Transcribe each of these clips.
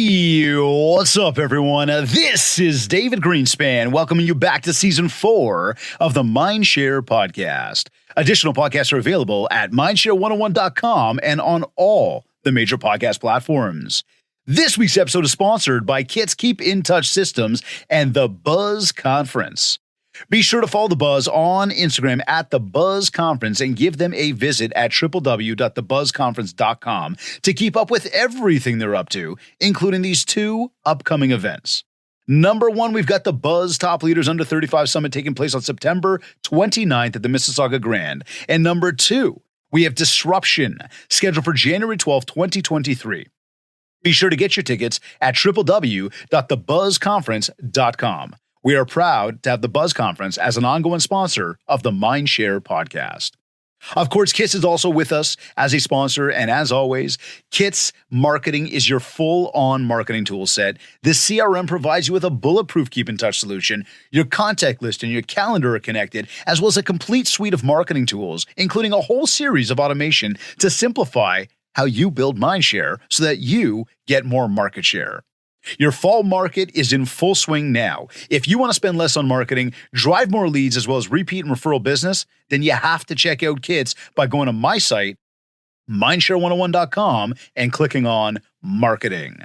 Hey, what's up, everyone? This is David Greenspan welcoming you back to Season 4 of the Mindshare Podcast. Additional podcasts are available at mindshare101.com and on all the major podcast platforms. This week's episode is sponsored by Kits Keep in Touch Systems and the Buzz Conference. Be sure to follow The Buzz on Instagram at The Buzz Conference and give them a visit at www.thebuzzconference.com to keep up with everything they're up to, including these two upcoming events. Number one, we've got the Buzz Top Leaders Under 35 Summit taking place on September 29th at the Mississauga Grand. And number two, we have Disruption scheduled for January 12th, 2023. Be sure to get your tickets at www.thebuzzconference.com. We are proud to have the Buzz Conference as an ongoing sponsor of the Mindshare Podcast. Of course, Kits is also with us as a sponsor, and as always, Kits Marketing is your full-on marketing tool set. This CRM provides you with a bulletproof Keep in Touch solution. Your contact list and your calendar are connected, as well as a complete suite of marketing tools, including a whole series of automation to simplify how you build Mindshare so that you get more market share. Your fall market is in full swing now. If you want to spend less on marketing, drive more leads, as well as repeat and referral business, then you have to check out Kits by going to my site, mindshare101.com, and clicking on marketing.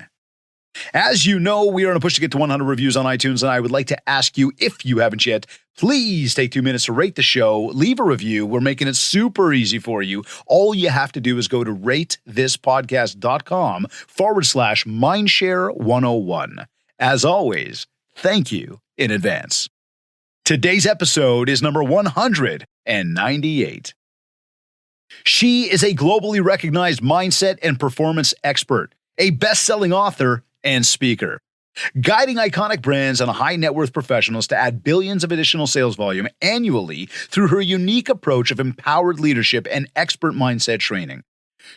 As you know, we are on a push to get to 100 reviews on iTunes, and I would like to ask you, if you haven't yet, please take 2 minutes to rate the show, leave a review. We're making it super easy for you. All you have to do is go to ratethispodcast.com/mindshare101. As always, thank you in advance. Today's episode is number 198. She is a globally recognized mindset and performance expert, a best-selling author, and speaker, guiding iconic brands and high net worth professionals to add billions of additional sales volume annually through her unique approach of empowered leadership and expert mindset training.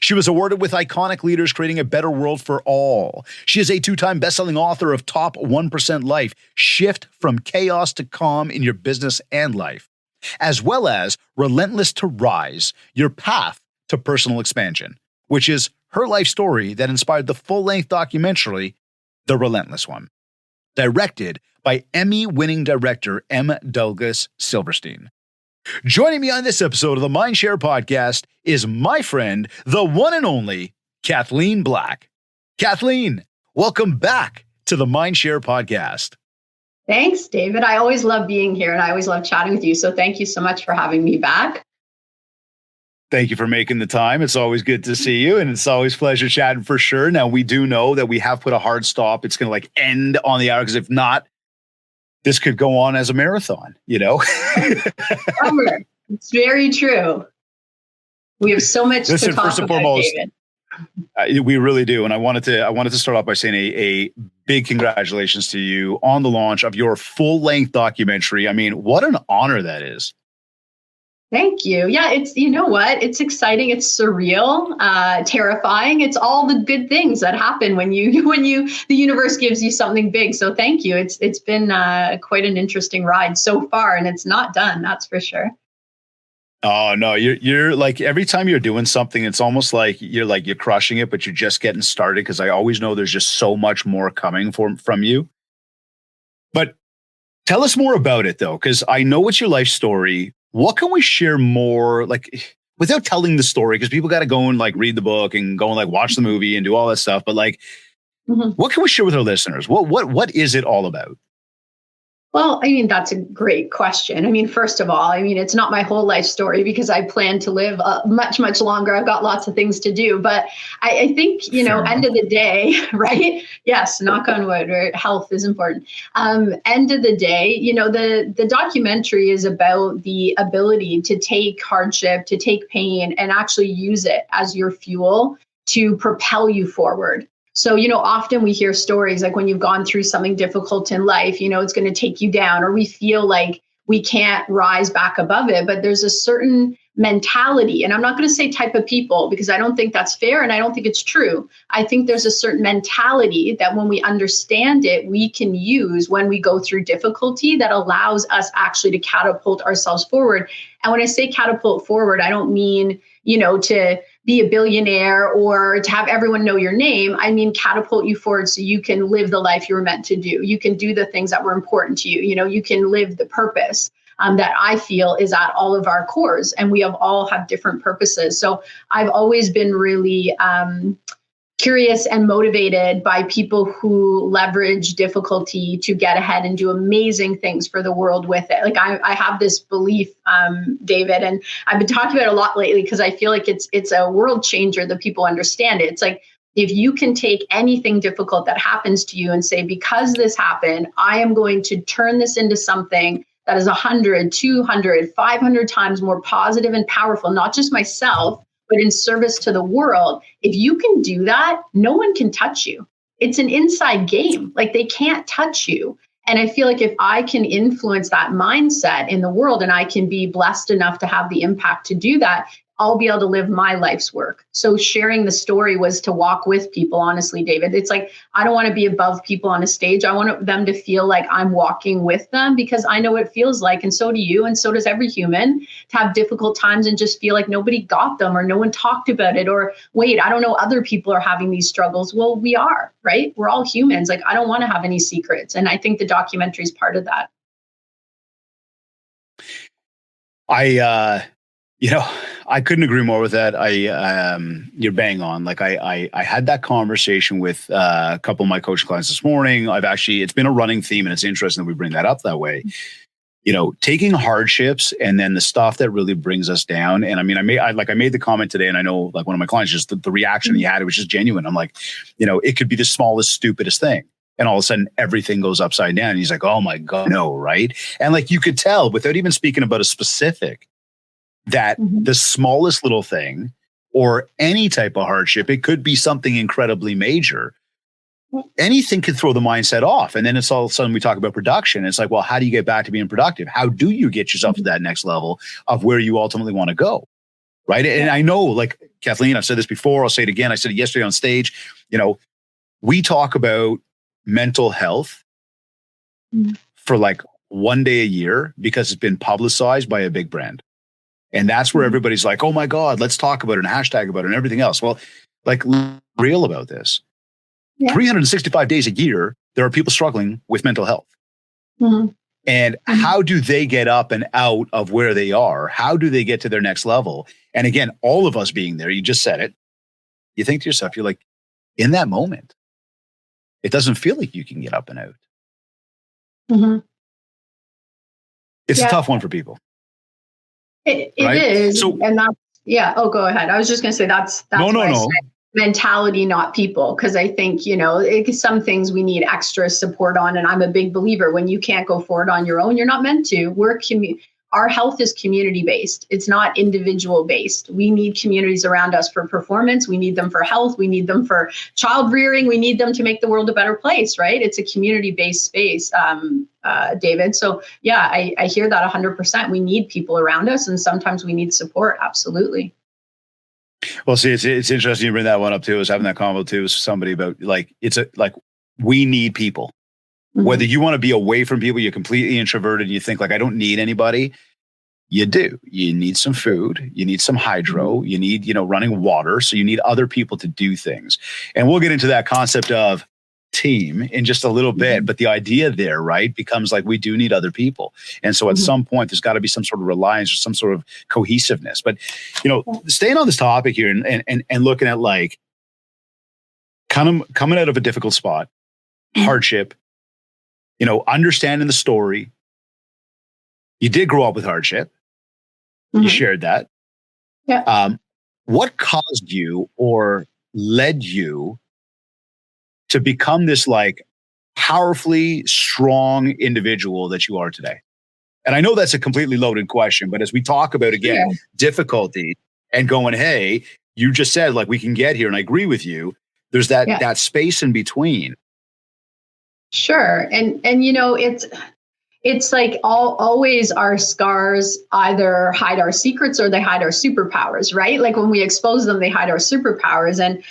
She was awarded with Iconic Leaders Creating a Better World for All. She is a 2-time best-selling author of Top 1% Life, Shift from Chaos to Calm in Your Business and Life, as well as Relentless to Rise, Your Path to Personal Expansion, which is her life story that inspired the full-length documentary, The Relentless One, directed by Emmy-winning director M. Douglas Silverstein. Joining me on this episode of the Mindshare Podcast is my friend, the one and only Kathleen Black. Kathleen, welcome back to the Mindshare Podcast. Thanks, David. I always love being here, and I always love chatting with you. So thank you so much for having me back. Thank you for making the time. It's always good to see you, and it's always a pleasure chatting for sure. Now, we do know that we have put a hard stop. It's going to end on the hour, because if not, this could go on as a marathon, you know? It's very true. We have so much to talk first and about, foremost, David. We really do. And I wanted to start off by saying a big congratulations to you on the launch of your full-length documentary. I mean, what an honor that is. Thank you. Yeah, you know what? It's exciting. It's surreal, terrifying. It's all the good things that happen when the universe gives you something big. So thank you. It's been quite an interesting ride so far, and it's not done. That's for sure. Oh no, you're like, every time you're doing something, it's almost like you're crushing it, but you're just getting started. Because I always know there's just so much more coming from you. But tell us more about it, though, because I know it's your life story. What can we share more, without telling the story? Because people got to go and read the book and go and watch the movie and do all that stuff. But what can we share with our listeners? What is it all about? Well, I mean, that's a great question. I mean, first of all, it's not my whole life story, because I plan to live much, much longer. I've got lots of things to do. But I think, end of the day, right? Yes, knock on wood, right? Health is important. End of the day, the documentary is about the ability to take hardship, to take pain, and actually use it as your fuel to propel you forward. So, often we hear stories like when you've gone through something difficult in life, it's going to take you down, or we feel like we can't rise back above it. But there's a certain mentality, and I'm not going to say type of people, because I don't think that's fair, and I don't think it's true. I think there's a certain mentality that when we understand it, we can use when we go through difficulty, that allows us actually to catapult ourselves forward. And when I say catapult forward, I don't mean, to be a billionaire or to have everyone know your name. I mean, catapult you forward so you can live the life you were meant to do. You can do the things that were important to you. You know, you can live the purpose that I feel is at all of our cores, and we all have different purposes. So I've always been really curious and motivated by people who leverage difficulty to get ahead and do amazing things for the world with it. Like I have this belief, David, and I've been talking about it a lot lately because I feel like it's a world changer that people understand it. It's like, if you can take anything difficult that happens to you and say, because this happened, I am going to turn this into something that is 100, 200, 500 times more positive and powerful, not just myself, but in service to the world. If you can do that, no one can touch you. It's an inside game. Like, they can't touch you. And I feel like if I can influence that mindset in the world and I can be blessed enough to have the impact to do that, I'll be able to live my life's work. So sharing the story was to walk with people, honestly, David. It's like, I don't want to be above people on a stage. I want them to feel like I'm walking with them, because I know what it feels like. And so do you. And so does every human, to have difficult times and just feel like nobody got them, or no one talked about it, or wait, I don't know, other people are having these struggles. Well, we are, right? We're all humans. Like, I don't want to have any secrets. And I think the documentary is part of that. I couldn't agree more with that. You're bang on. Like I had that conversation with a couple of my coaching clients this morning. It's been a running theme, and it's interesting that we bring that up that way. You know, taking hardships and then the stuff that really brings us down. And I mean, I made the comment today, and I know, like, one of my clients, just the reaction he had, it was just genuine. I'm like, you know, it could be the smallest, stupidest thing, and all of a sudden everything goes upside down. And he's like, oh my God, no, right? And like, you could tell without even speaking about a specific, that the smallest little thing or any type of hardship, it could be something incredibly major. Anything could throw the mindset off. And then it's all of a sudden we talk about production. It's like, well, how do you get back to being productive? How do you get yourself to that next level of where you ultimately want to go? Right. And I know, like, Kathleen, I've said this before, I'll say it again. I said it yesterday on stage. You know, we talk about mental health for like one day a year because it's been publicized by a big brand. And that's where everybody's like, oh my God, let's talk about it and hashtag about it and everything else. Well, like, real about this. 365 days a year, there are people struggling with mental health. And how do they get up and out of where they are? How do they get to their next level? And again, all of us being there, you just said it. You think to yourself, you're like, in that moment, it doesn't feel like you can get up and out. It's a tough one for people. It right? is. So, and that's, oh, go ahead. I was just going to say that's no. Mentality, not people. Because I think, you know, some things we need extra support on. And I'm a big believer, when you can't go forward on your own, you're not meant to. Our health is community-based. It's not individual-based. We need communities around us for performance. We need them for health. We need them for child rearing. We need them to make the world a better place, right? It's a community-based space, David. So yeah, I hear that 100%. We need people around us, and sometimes we need support. Absolutely. Well, see, it's interesting you bring that one up too. I was having that convo too with somebody about, like, we need people. Whether you want to be away from people, you're completely introverted, and you think, like, I don't need anybody. You do. You need some food. You need some hydro. You need, running water. So you need other people to do things. And we'll get into that concept of team in just a little bit. But the idea there, right, becomes like, we do need other people. And so at some point, there's got to be some sort of reliance or some sort of cohesiveness. But, staying on this topic here and looking at, like, kind of coming out of a difficult spot, hardship, understanding the story. You did grow up with hardship. You shared that. Yeah. What caused you or led you to become this, like, powerfully strong individual that you are today? And I know that's a completely loaded question, but as we talk about, again, difficulty and going, hey, you just said, like, we can get here. And I agree with you. There's that space in between. Sure. And it's like always our scars either hide our secrets or they hide our superpowers, right? Like, when we expose them, they hide our superpowers. And,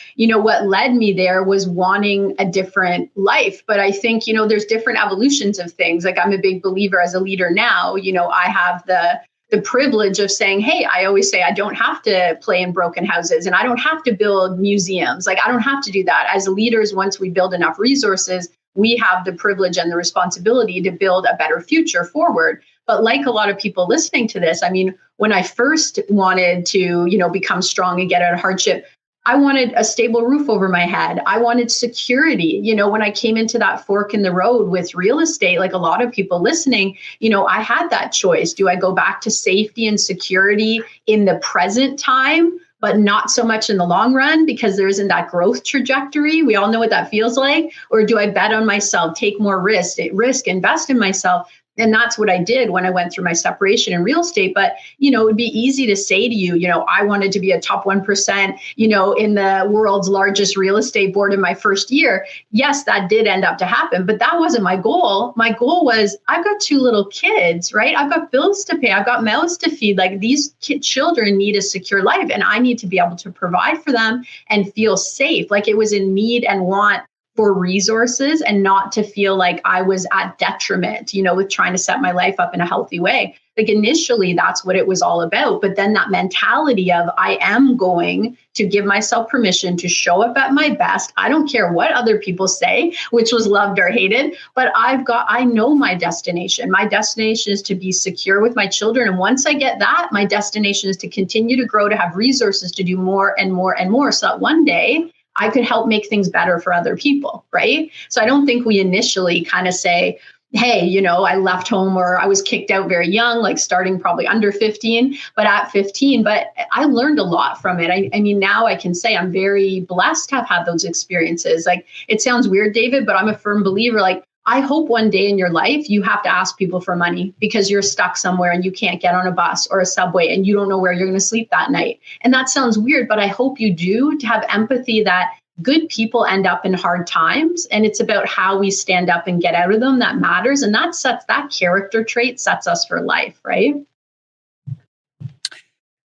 what led me there was wanting a different life. But I think, there's different evolutions of things. Like, I'm a big believer as a leader now, I have the the privilege of saying, hey, I always say I don't have to play in broken houses and I don't have to build museums. Like I don't have to do that. As leaders, once we build enough resources, we have the privilege and the responsibility to build a better future forward. But like a lot of people listening to this, I mean, when I first wanted to, become strong and get out of hardship, I wanted a stable roof over my head. I wanted security. When I came into that fork in the road with real estate, like a lot of people listening, I had that choice. Do I go back to safety and security in the present time, but not so much in the long run because there isn't that growth trajectory? We all know what that feels like. Or do I bet on myself, take more risk, invest in myself? And that's what I did when I went through my separation in real estate. But, it would be easy to say to you, I wanted to be a top 1%, in the world's largest real estate board in my first year. Yes, that did end up to happen, but that wasn't my goal. My goal was I've got 2 little kids, right? I've got bills to pay. I've got mouths to feed. Like these children need a secure life and I need to be able to provide for them and feel safe. Like it was in need and want for resources and not to feel like I was at detriment, with trying to set my life up in a healthy way. Like initially, that's what it was all about. But then that mentality of I am going to give myself permission to show up at my best. I don't care what other people say, which was loved or hated, but I know my destination. My destination is to be secure with my children. And once I get that, my destination is to continue to grow, to have resources to do more and more and more so that one day I could help make things better for other people, right? So I don't think we initially kind of say, hey, I left home or I was kicked out very young, like starting probably under 15, but at 15, but I learned a lot from it. I mean, now I can say I'm very blessed to have had those experiences. Like it sounds weird, David, but I'm a firm believer, like I hope one day in your life, you have to ask people for money because you're stuck somewhere and you can't get on a bus or a subway and you don't know where you're going to sleep that night. And that sounds weird, but I hope you do, to have empathy that good people end up in hard times. And it's about how we stand up and get out of them that matters. And that character trait sets us for life, right?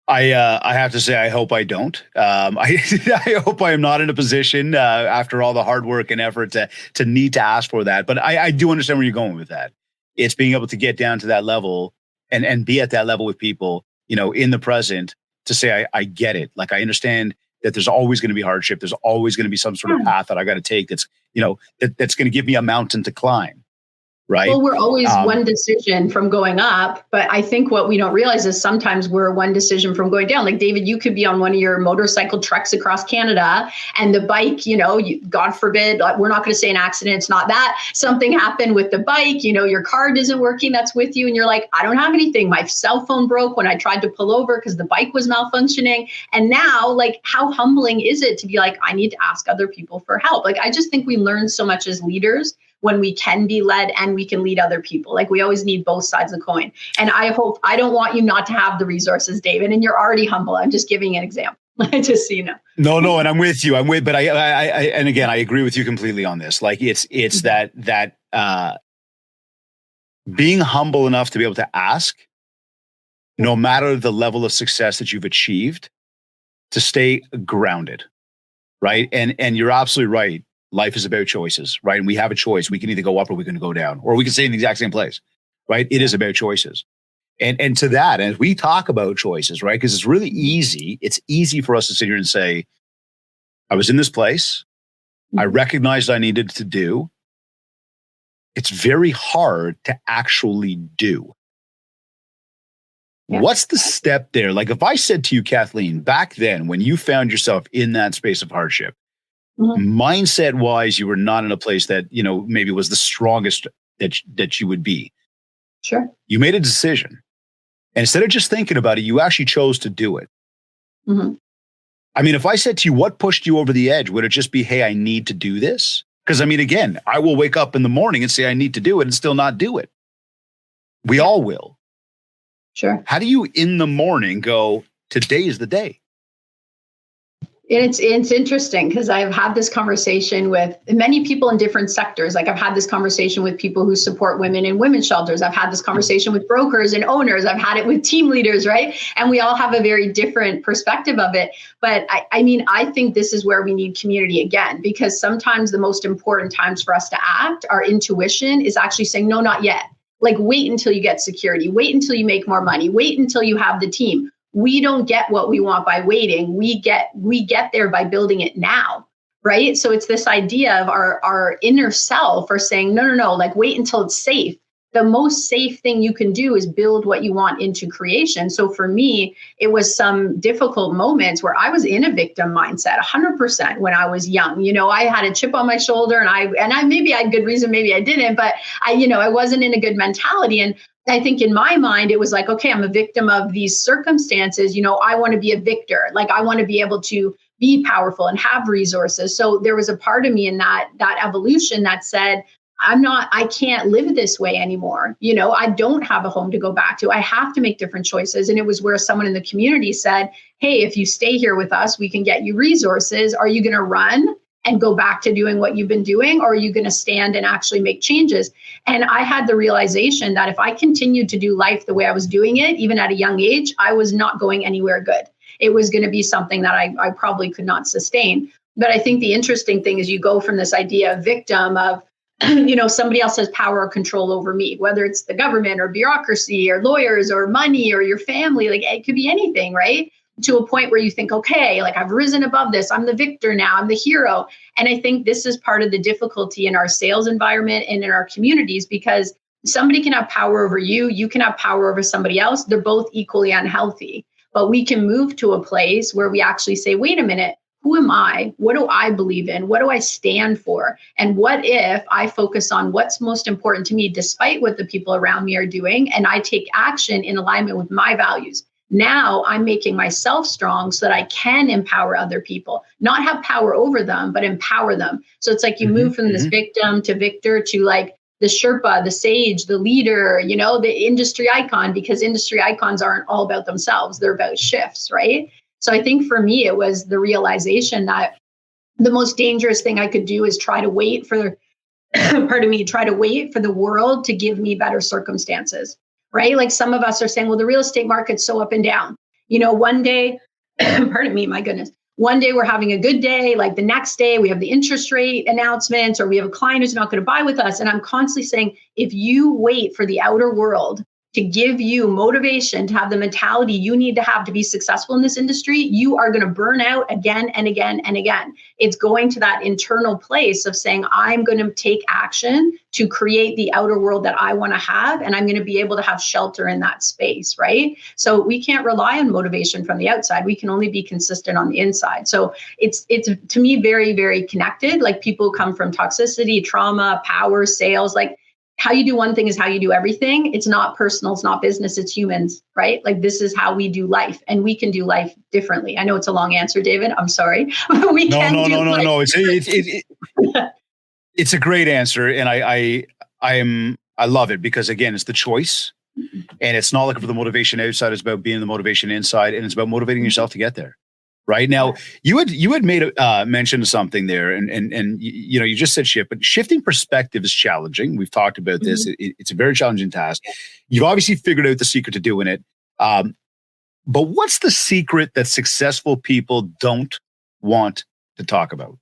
I have to say, I hope I don't. I hope I am not in a position after all the hard work and effort to need to ask for that. But I do understand where you're going with that. It's being able to get down to that level and be at that level with people, in the present to say, I get it. Like I understand that there's always going to be hardship. There's always going to be some sort of path that I got to take that's, that's going to give me a mountain to climb. Right. Well, we're always one decision from going up. But I think what we don't realize is sometimes we're one decision from going down. Like, David, you could be on one of your motorcycle treks across Canada and the bike, God forbid, we're not going to say an accident. It's not that. Something happened with the bike, your card isn't working. That's with you. And you're like, I don't have anything. My cell phone broke when I tried to pull over because the bike was malfunctioning. And now, like, how humbling is it to be like, I need to ask other people for help? Like, I just think we learn so much as leaders when we can be led and we can lead other people. Like we always need both sides of the coin. And I don't want you not to have the resources, David, and you're already humble. I'm just giving an example. Just so you know. No, and I'm with you. But I and again, I agree with you completely on this. Like it's that being humble enough to be able to ask, no matter the level of success that you've achieved, to stay grounded, right? And you're absolutely right. Life is about choices, right? And we have a choice. We can either go up or we can go down, or we can stay in the exact same place, right? It is about choices. And to that, as we talk about choices, right? Because it's really easy. It's easy for us to sit here and say, I was in this place. I recognized I needed to do. It's very hard to actually do. Yeah. What's the step there? Like if I said to you, Kathleen, back then, when you found yourself in that space of hardship, mindset wise, you were not in a place that, maybe was the strongest that you would be. Sure. You made a decision. And instead of just thinking about it, you actually chose to do it. Mm-hmm. I mean, if I said to you, what pushed you over the edge? Would it just be, hey, I need to do this? Because again, I will wake up in the morning and say I need to do it and still not do it. We all will. Sure. How do you in the morning go, today is the day? It's interesting because I've had this conversation with many people in different sectors. Like I've had this conversation with people who support women in women's shelters. I've had this conversation with brokers and owners. I've had it with team leaders, right? And we all have a very different perspective of it. But I think this is where we need community again, because sometimes the most important times for us to act, our intuition is actually saying, no, not yet. Like, wait until you get security, wait until you make more money, wait until you have the team. We don't get what we want by waiting. We get there by building it now. Right. So it's this idea of our inner self are saying, no, like wait until it's safe. The most safe thing you can do is build what you want into creation. So for me, it was some difficult moments where I was in a victim mindset 100% when I was young. You know, I had a chip on my shoulder and I maybe I had good reason, maybe I didn't, but I wasn't in a good mentality. And I think in my mind, it was like, okay, I'm a victim of these circumstances. You know, I want to be a victor. Like I want to be able to be powerful and have resources. So there was a part of me in that evolution that said, I can't live this way anymore. You know, I don't have a home to go back to. I have to make different choices. And it was where someone in the community said, hey, if you stay here with us, we can get you resources. Are you going to run and go back to doing what you've been doing? Or are you going to stand and actually make changes? And I had the realization that if I continued to do life the way I was doing it, even at a young age, I was not going anywhere good. It was going to be something that I probably could not sustain. But I think the interesting thing is you go from this idea of victim of, somebody else has power or control over me, whether it's the government or bureaucracy or lawyers or money or your family, like it could be anything, right? To a point where you think, okay, like I've risen above this. I'm the victor now. I'm the hero. And I think this is part of the difficulty in our sales environment and in our communities, because somebody can have power over you. You can have power over somebody else. They're both equally unhealthy. But we can move to a place where we actually say, wait a minute, who am I? What do I believe in? What do I stand for? And what if I focus on what's most important to me, despite what the people around me are doing, and I take action in alignment with my values? Now I'm making myself strong so that I can empower other people, not have power over them, but empower them. So it's like you move from this victim to victor to like the Sherpa, the sage, the leader, the industry icon, because industry icons aren't all about themselves. They're about shifts, right? So I think for me, it was the realization that the most dangerous thing I could do is try to wait for, try to wait for the world to give me better circumstances, right? Like some of us are saying, well, the real estate market's so up and down. One day, my goodness, one day we're having a good day, like the next day we have the interest rate announcements, or we have a client who's not going to buy with us. And I'm constantly saying, if you wait for the outer world to give you motivation, to have the mentality you need to have to be successful in this industry, you are going to burn out again and again and again. It's going to that internal place of saying, I'm going to take action to create the outer world that I want to have, and I'm going to be able to have shelter in that space, right? So we can't rely on motivation from the outside. We can only be consistent on the inside. So it's to me very, very connected. Like people come from toxicity, trauma, power, sales, like how you do one thing is how you do everything. It's not personal, it's not business, it's humans, right? Like this is how we do life, and we can do life differently. I know it's a long answer, David. I'm sorry. No. It's a great answer, and I love it because again, it's the choice, and it's not looking for the motivation outside. It's about being the motivation inside, and it's about motivating yourself to get there. Right now, you had made a mention of something there, and you just said shift, but shifting perspective is challenging. We've talked about this. It's a very challenging task. You've obviously figured out the secret to doing it. But what's the secret that successful people don't want to talk about?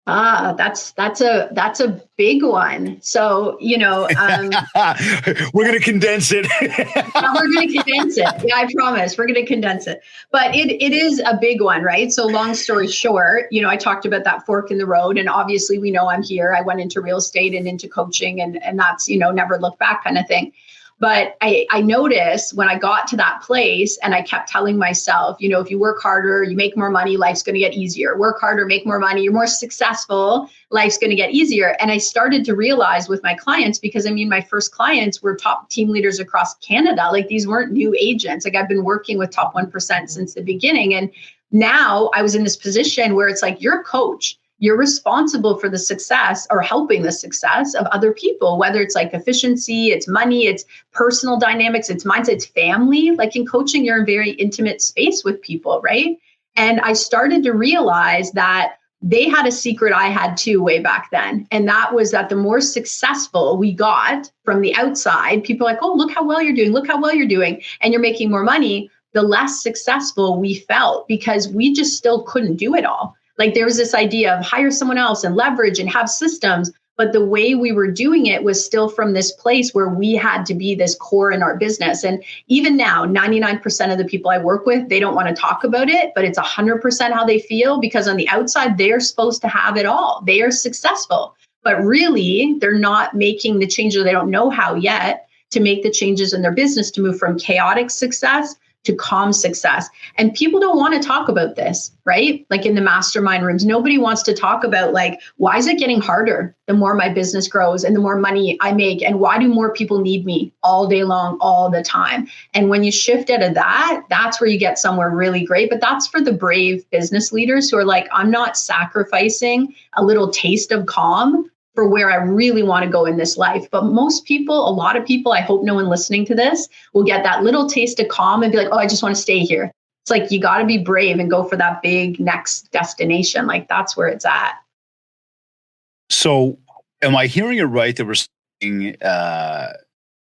That's a big one. So, we're going to condense it. We're going to condense it. Yeah, I promise we're going to condense it. But it is a big one, right? So long story short, I talked about that fork in the road, and obviously we know I'm here. I went into real estate and into coaching, and that's, never look back kind of thing. But I noticed when I got to that place and I kept telling myself, if you work harder, you make more money, life's going to get easier. Work harder, make more money, you're more successful, life's going to get easier. And I started to realize with my clients, because my first clients were top team leaders across Canada. Like these weren't new agents. Like I've been working with top 1% since the beginning. And now I was in this position where it's like, you're a coach. You're responsible for the success or helping the success of other people, whether it's like efficiency, it's money, it's personal dynamics, it's mindset, it's family. Like in coaching, you're in very intimate space with people, right? And I started to realize that they had a secret I had too way back then. And that was that the more successful we got from the outside, people are like, oh, look how well you're doing. Look how well you're doing. And you're making more money. The less successful we felt because we just still couldn't do it all. Like there was this idea of hire someone else and leverage and have systems. But the way we were doing it was still from this place where we had to be this core in our business. And even now, 99% of the people I work with, they don't want to talk about it, but it's 100% how they feel, because on the outside, they're supposed to have it all. They are successful, but really they're not making the changes. They don't know how yet to make the changes in their business to move from chaotic success to calm success. And people don't want to talk about this, right? Like in the mastermind rooms, nobody wants to talk about like, why is it getting harder the more my business grows and the more money I make? And why do more people need me all day long, all the time? And when you shift out of that, that's where you get somewhere really great. But that's for the brave business leaders who are like, I'm not sacrificing a little taste of calm for where I really want to go in this life. But most people, a lot of people, I hope no one listening to this will get that little taste of calm and be like, oh, I just want to stay here. It's like, you got to be brave and go for that big next destination. Like that's where it's at. So am I hearing it right that we're seeing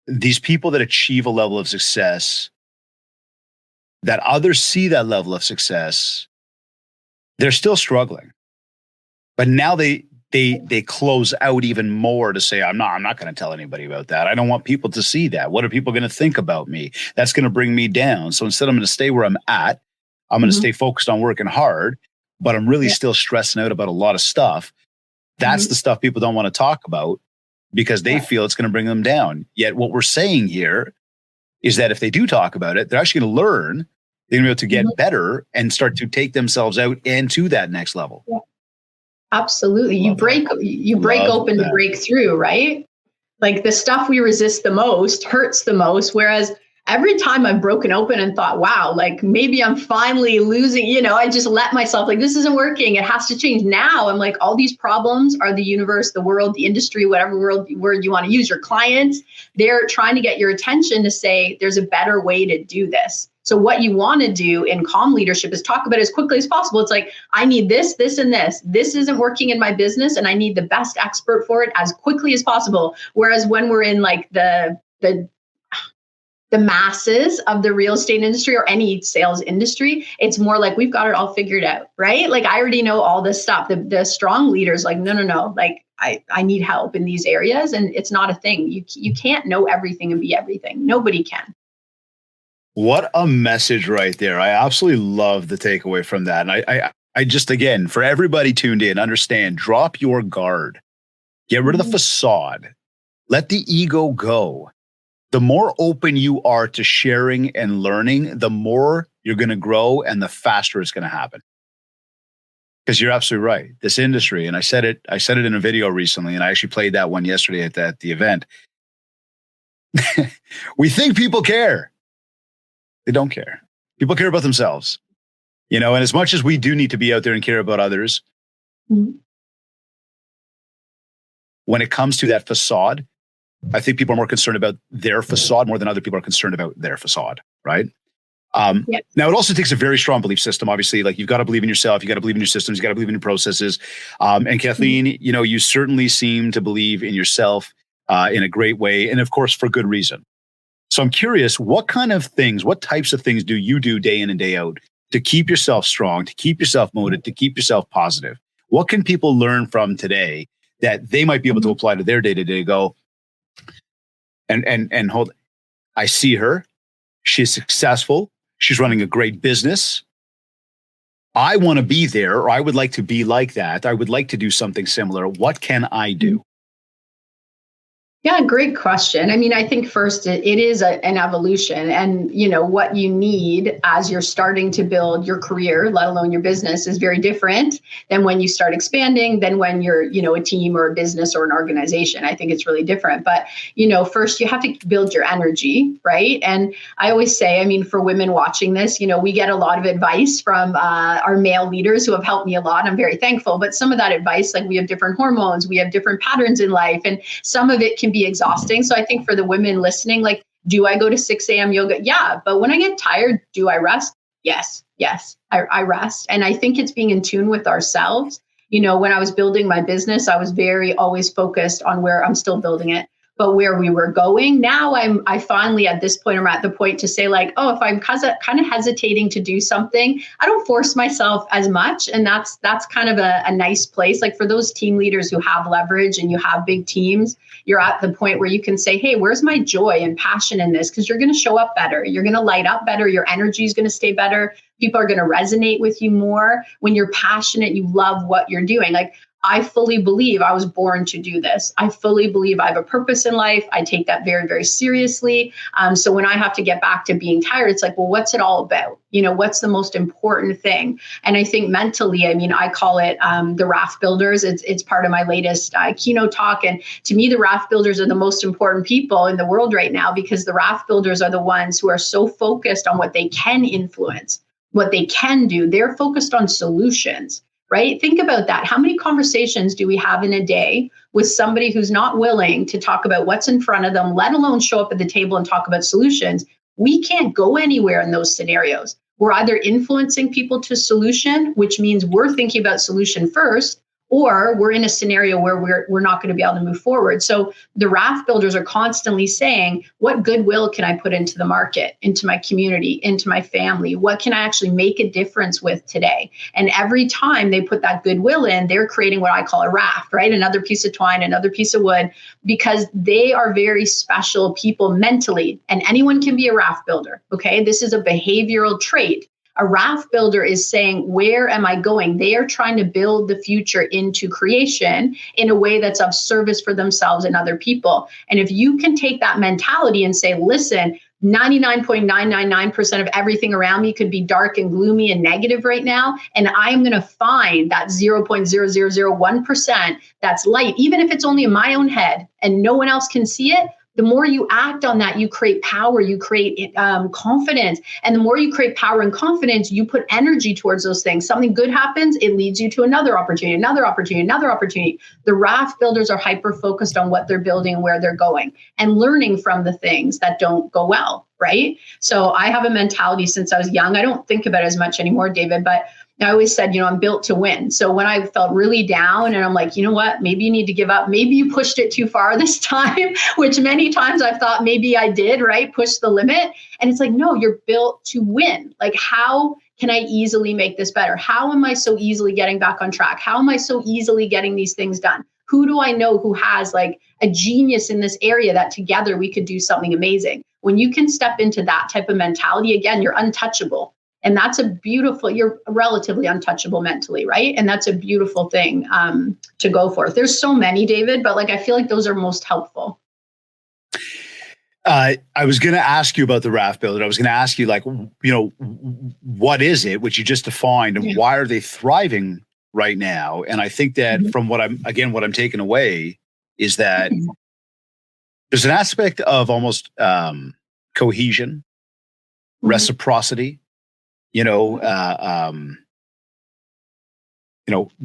these people that achieve a level of success, that others see that level of success, they're still struggling, but now they close out even more to say, I'm not going to tell anybody about that. I don't want people to see that. What are people going to think about me? That's going to bring me down. So instead, I'm going to stay where I'm at. I'm going to stay focused on working hard, but I'm really still stressing out about a lot of stuff. That's the stuff people don't want to talk about because they feel it's going to bring them down. Yet what we're saying here is that if they do talk about it, they're actually going to learn, they're going to be able to get better and start to take themselves out and to that next level. Yeah. Absolutely. You break open to break through, right? Like the stuff we resist the most hurts the most. Whereas every time I've broken open and thought, wow, like maybe I'm finally losing, I just let myself like, this isn't working. It has to change. Now I'm like, all these problems are the universe, the world, the industry, whatever word you want to use, your clients, they're trying to get your attention to say, there's a better way to do this. So what you want to do in calm leadership is talk about it as quickly as possible. It's like, I need this, this, and this. This isn't working in my business, and I need the best expert for it as quickly as possible. Whereas when we're in like the masses of the real estate industry or any sales industry, it's more like we've got it all figured out, right? Like I already know all this stuff. The strong leaders like, no, like I need help in these areas, and it's not a thing. You can't know everything and be everything. Nobody can. What a message right there. I absolutely love the takeaway from that. And I just, again, for everybody tuned in, understand, drop your guard, get rid of the facade, let the ego go. The more open you are to sharing and learning, the more you're going to grow and the faster it's going to happen. Because you're absolutely right. This industry, and I said it in a video recently, and I actually played that one yesterday at the event. We think people care. They don't care. People care about themselves, and as much as we do need to be out there and care about others, when it comes to that facade, I think people are more concerned about their facade more than other people are concerned about their facade, right? Now, it also takes a very strong belief system. Obviously, like you've got to believe in yourself, you got to believe in your systems, you got to believe in your processes. And Kathleen, you certainly seem to believe in yourself in a great way, and of course, for good reason. So I'm curious, what types of things do you do day in and day out to keep yourself strong, to keep yourself motivated, to keep yourself positive? What can people learn from today that they might be able to apply to their day-to-day go, and hold, I see her, she's successful, she's running a great business. I want to be there, or I would like to be like that. I would like to do something similar. What can I do? Yeah, great question. I mean, I think first it is an evolution, and what you need as you're starting to build your career, let alone your business, is very different than when you start expanding, than when you're, a team or a business or an organization. I think it's really different. But, first you have to build your energy, right? And I always say, I mean, for women watching this, we get a lot of advice from our male leaders who have helped me a lot. I'm very thankful. But some of that advice, like we have different hormones, we have different patterns in life, and some of it can be exhausting. So I think for the women listening, like, do I go to 6 a.m. yoga? Yeah. But when I get tired, do I rest? Yes. I rest. And I think it's being in tune with ourselves. When I was building my business, I was very always focused on where I'm still building it, but where we were going. Now I finally at this point, I'm at the point to say like, oh, if I'm kind of hesitating to do something, I don't force myself as much. And that's kind of a nice place. Like for those team leaders who have leverage and you have big teams, you're at the point where you can say, hey, where's my joy and passion in this? Because you're going to show up better. You're going to light up better. Your energy is going to stay better. People are going to resonate with you more when you're passionate. You love what you're doing. Like, I fully believe I was born to do this. I fully believe I have a purpose in life. I take that very, very seriously. So when I have to get back to being tired, it's like, well, what's it all about? What's the most important thing? And I think mentally, I call it the raft builders. It's part of my latest keynote talk. And to me, the raft builders are the most important people in the world right now, because the raft builders are the ones who are so focused on what they can influence, what they can do. They're focused on solutions. Right? Think about that. How many conversations do we have in a day with somebody who's not willing to talk about what's in front of them, let alone show up at the table and talk about solutions? We can't go anywhere in those scenarios. We're either influencing people to solution, which means we're thinking about solution first, or we're in a scenario where we're not going to be able to move forward. So the raft builders are constantly saying, what goodwill can I put into the market, into my community, into my family? What can I actually make a difference with today? And every time they put that goodwill in, they're creating what I call a raft, right? Another piece of twine, another piece of wood, because they are very special people mentally, and anyone can be a raft builder. Okay. This is a behavioral trait. A raft builder is saying, where am I going? They are trying to build the future into creation in a way that's of service for themselves and other people. And if you can take that mentality and say, listen, 99.999% of everything around me could be dark and gloomy and negative right now, and I'm going to find that 0.0001% that's light, even if it's only in my own head and no one else can see it. The more you act on that, you create power, you create confidence. And the more you create power and confidence, you put energy towards those things. Something good happens, it leads you to another opportunity, another opportunity, another opportunity. The raft builders are hyper-focused on what they're building and where they're going and learning from the things that don't go well, right? So I have a mentality since I was young. I don't think about it as much anymore, David, but I always said, I'm built to win. So when I felt really down and I'm like, you know what, maybe you need to give up. Maybe you pushed it too far this time, which many times I've thought maybe I did, right? Push the limit. And it's like, no, you're built to win. Like, how can I easily make this better? How am I so easily getting back on track? How am I so easily getting these things done? Who do I know who has like a genius in this area that together we could do something amazing? When you can step into that type of mentality, again, you're untouchable. And that's you're relatively untouchable mentally, right? And that's a beautiful thing to go for. There's so many, David, but I feel like those are most helpful. I was going to ask you about the raft builder. I was going to ask you, what is it, which you just defined, and why are they thriving right now? And I think that from what I'm taking away is that there's an aspect of almost cohesion, reciprocity,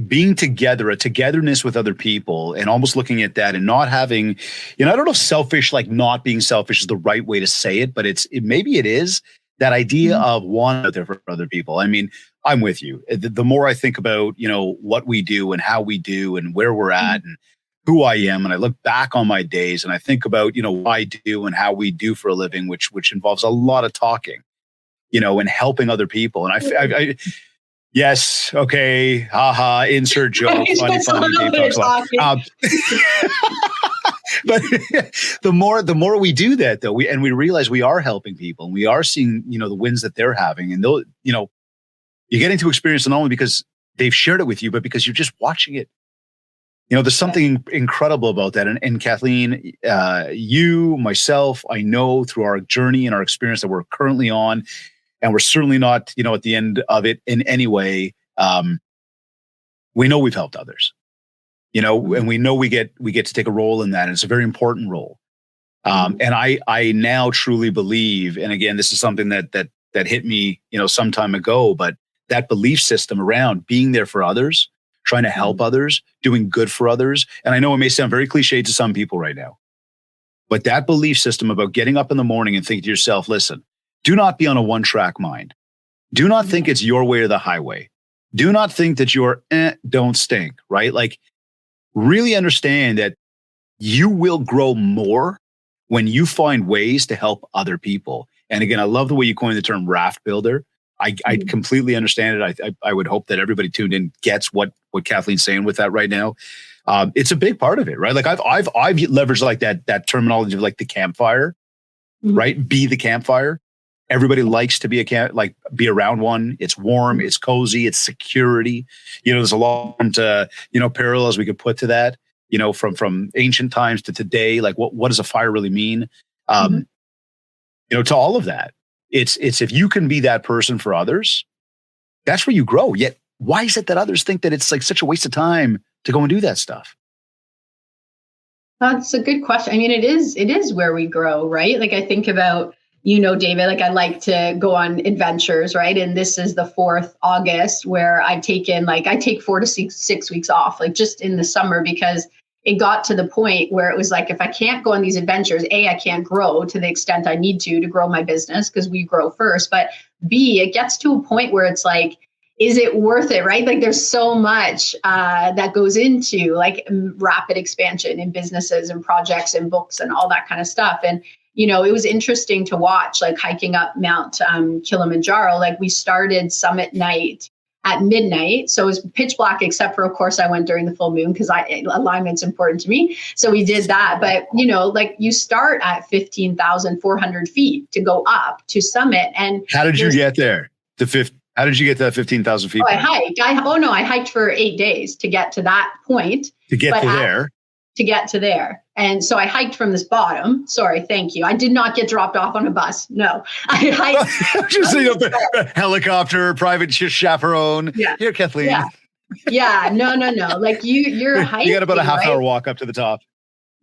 being together, a togetherness with other people, and almost looking at that and not having, I don't know if selfish, like not being selfish is the right way to say it, but maybe it is that idea of wanting there for other people. I mean, I'm with you. The more I think about, what we do and how we do and where we're at and who I am, and I look back on my days and I think about, what I do and how we do for a living, which involves a lot of talking, and helping other people. And I yes, okay, haha, insert joke, funny, but the more we do that, though, we realize we are helping people, and we are seeing, the wins that they're having, and those, you're getting to experience it not only because they've shared it with you, but because you're just watching it. There's something incredible about that. And Kathleen, you, myself, I know through our journey and our experience that we're currently on, and we're certainly not, at the end of it in any way. We know we've helped others, and we know we get to take a role in that. And it's a very important role. And I now truly believe, and again, this is something that hit me, some time ago, but that belief system around being there for others, trying to help others, doing good for others. And I know it may sound very cliche to some people right now, but that belief system about getting up in the morning and thinking to yourself, listen, do not be on a one-track mind. Do not think it's your way or the highway. Do not think that you're don't stink, right? Like, really understand that you will grow more when you find ways to help other people. And again, I love the way you coined the term raft builder. I completely understand it. I would hope that everybody tuned in gets what Kathleen's saying with that right now. It's a big part of it, right? Like I've leveraged like that terminology of like the campfire, right? Be the campfire. Everybody likes to be be around one. It's warm, it's cozy, it's security. There's a lot to, parallels we could put to that, from ancient times to today. Like what does a fire really mean? To all of that. It's if you can be that person for others, that's where you grow. Yet, why is it that others think that it's like such a waste of time to go and do that stuff? That's a good question. I mean, it is where we grow, right? Like I think about, David, like I like to go on adventures, right? And this is the 4th August where I take 4 to 6 weeks off, like just in the summer, because it got to the point where it was like, if I can't go on these adventures, A, I can't grow to the extent I need to grow my business, because we grow first. But B, it gets to a point where it's like, is it worth it, right? Like there's so much that goes into like rapid expansion in businesses and projects and books and all that kind of stuff. And, it was interesting to watch, like hiking up Mount Kilimanjaro. Like we started summit night at midnight. So it was pitch black, except for, of course, I went during the full moon because alignment's important to me. So we did that. But, like you start at 15,400 feet to go up to summit. And how did you get there? How did you get to that 15,000 feet? I hiked. I hiked for 8 days to get to that point. To get to there. And so I hiked from this bottom. Sorry, thank you. I did not get dropped off on a bus. No, I hiked. Just helicopter, private chaperone. Yeah. Here, Kathleen. Yeah. No. Like you're hiking. You got about a half-hour walk up to the top.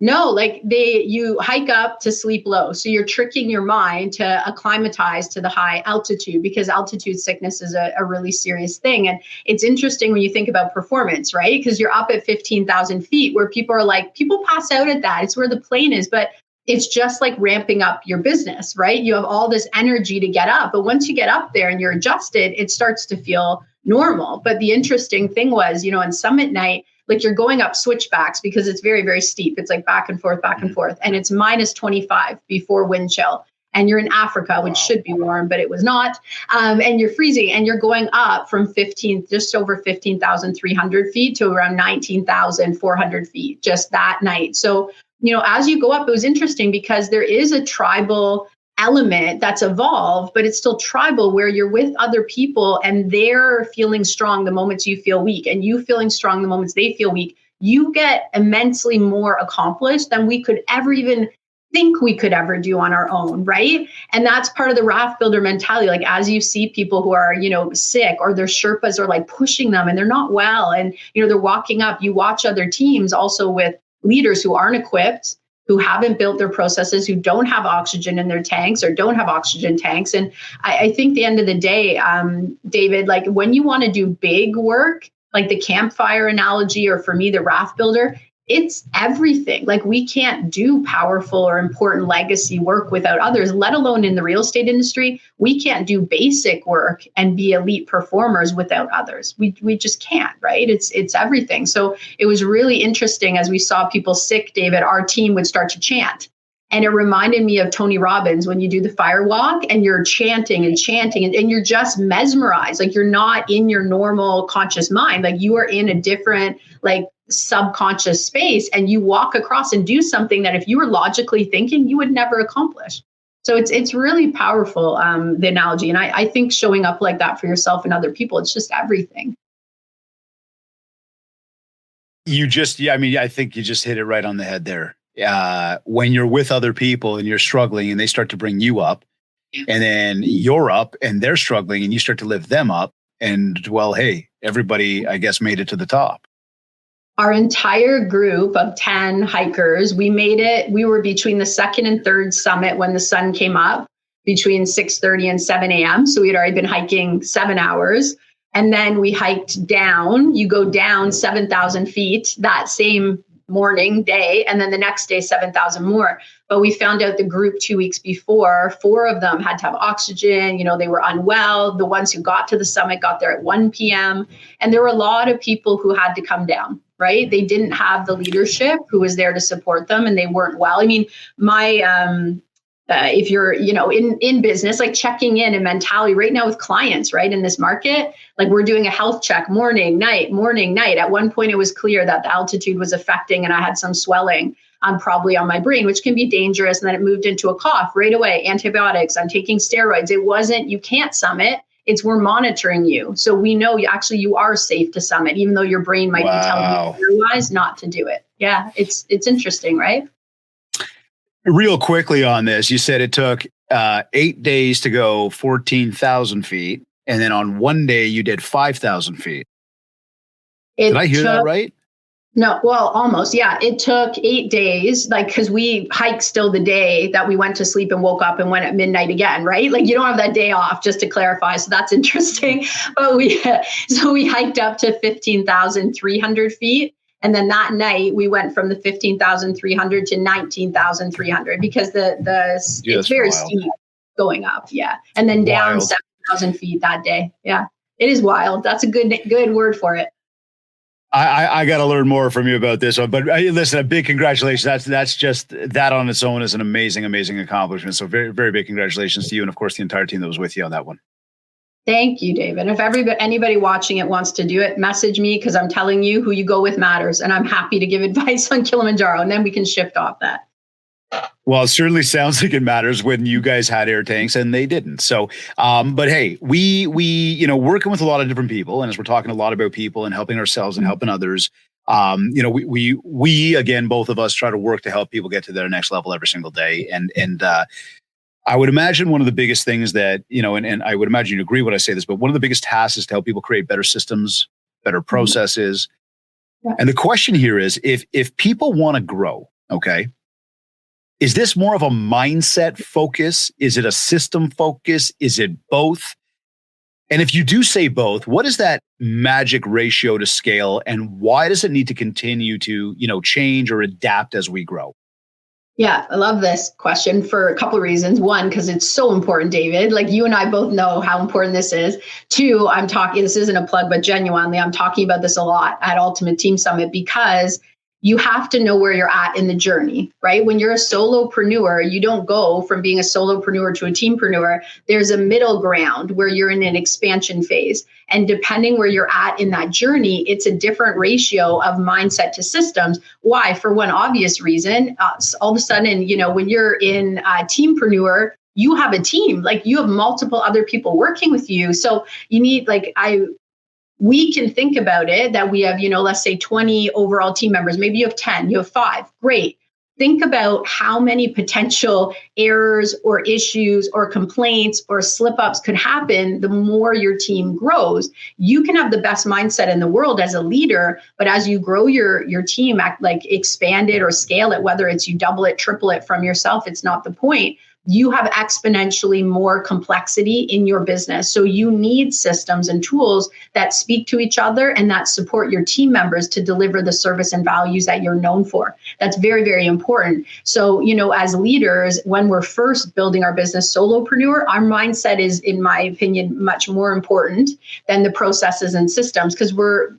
No, like you hike up to sleep low. So you're tricking your mind to acclimatize to the high altitude, because altitude sickness is a really serious thing. And it's interesting when you think about performance, right? Because you're up at 15,000 feet where people pass out at that. It's where the plane is, but it's just like ramping up your business, right? You have all this energy to get up, but once you get up there and you're adjusted, it starts to feel normal. But the interesting thing was, on summit night, like you're going up switchbacks because it's very, very steep. It's like back and forth. And it's minus 25 before wind chill. And you're in Africa, which should be warm, but it was not. And you're freezing, and you're going up from just over 15,300 feet to around 19,400 feet just that night. So, as you go up, it was interesting because there is a tribal element that's evolved, but it's still tribal, where you're with other people and they're feeling strong the moments you feel weak, and you feeling strong the moments they feel weak. You get immensely more accomplished than we could ever even think we could ever do on our own, right? And that's part of the raft builder mentality. Like as you see people who are, sick, or their Sherpas are like pushing them and they're not well, and they're walking up, you watch other teams also with leaders who aren't equipped, who haven't built their processes, who don't have oxygen in their tanks or don't have oxygen tanks. And I think at the end of the day, David, like when you want to do big work, like the campfire analogy, or for me, the raft builder, it's everything. Like we can't do powerful or important legacy work without others, let alone in the real estate industry. We can't do basic work and be elite performers without others. We just can't, right? It's everything. So it was really interesting as we saw people sick, David, our team would start to chant. And it reminded me of Tony Robbins when you do the fire walk and you're chanting and you're just mesmerized. Like you're not in your normal conscious mind. Like you are in a different, like subconscious space, and you walk across and do something that if you were logically thinking, you would never accomplish. So it's really powerful, the analogy. And I think showing up like that for yourself and other people, it's just everything. I think you just hit it right on the head there. When you're with other people and you're struggling and they start to bring you up, and then you're up and they're struggling and you start to lift them up, and well, hey, everybody, I guess, made it to the top. Our entire group of 10 hikers, we made it. We were between the second and third summit when the sun came up between 6:30 and 7 a.m. So we'd already been hiking 7 hours. And then we hiked down. You go down 7,000 feet that same day, and then the next day 7,000 more. But we found out the group 2 weeks before, 4 of them had to have oxygen. They were unwell. The ones who got to the summit got there at 1 p.m. And there were a lot of people who had to come down. right? They didn't have the leadership who was there to support them, and they weren't well. I mean, my if you're, in business, like checking in and mentality right now with clients, right, in this market, like we're doing a health check morning, night. At one point, it was clear that the altitude was affecting, and I had some swelling probably on my brain, which can be dangerous. And then it moved into a cough right away, antibiotics, I'm taking steroids. It wasn't, you can't summit. It's we're monitoring you. So we know you are safe to summit, even though your brain might be telling you otherwise not to do it. Yeah, it's interesting, right? Real quickly on this, you said it took 8 days to go 14,000 feet. And then on one day you did 5,000 feet. Did I hear that right? No, well, almost. Yeah. It took 8 days, like, because we hiked still the day that we went to sleep and woke up and went at midnight again, right? Like you don't have that day off, just to clarify. So that's interesting. But we hiked up to 15,300 feet. And then that night we went from the 15,300 to 19,300 because it's very steep going up. Yeah. And then down 7,000 feet that day. Yeah. It is wild. That's a good word for it. I got to learn more from you about this one, but listen, a big congratulations. That's just that on its own is an amazing, amazing accomplishment. So very, very big congratulations to you. And of course, the entire team that was with you on that one. Thank you, David. If anybody watching it wants to do it, message me, because I'm telling you, who you go with matters. And I'm happy to give advice on Kilimanjaro, and then we can shift off that. Well, it certainly sounds like it matters when you guys had air tanks and they didn't. So, but hey, we working with a lot of different people, and as we're talking a lot about people and helping ourselves and helping others, we again, both of us try to work to help people get to their next level every single day. And I would imagine one of the biggest things that, and I would imagine you agree when I say this, but one of the biggest tasks is to help people create better systems, better processes. Yeah. And the question here is, if people want to grow, okay, is this more of a mindset focus? Is it a system focus? Is it both? And if you do say both, what is that magic ratio to scale, and why does it need to continue to, change or adapt as we grow? Yeah, I love this question for a couple of reasons. One, because it's so important, David. Like you and I both know how important this is. Two, this isn't a plug, but genuinely, I'm talking about this a lot at Ultimate Team Summit because you have to know where you're at in the journey, right? When you're a solopreneur, you don't go from being a solopreneur to a teampreneur. There's a middle ground where you're in an expansion phase. And depending where you're at in that journey, it's a different ratio of mindset to systems. Why? For one obvious reason, all of a sudden, when you're in a teampreneur, you have a team, like you have multiple other people working with you. So you need, we can think about it that we have, let's say 20 overall team members. Maybe you have 10, you have 5. Great. Think about how many potential errors or issues or complaints or slip ups could happen the more your team grows. You can have the best mindset in the world as a leader, but as you grow your team, expand it or scale it, whether it's you double it, triple it from yourself, it's not the point. You have exponentially more complexity in your business. So you need systems and tools that speak to each other and that support your team members to deliver the service and values that you're known for. That's very, very important. So, as leaders, when we're first building our business solopreneur, our mindset is, in my opinion, much more important than the processes and systems, because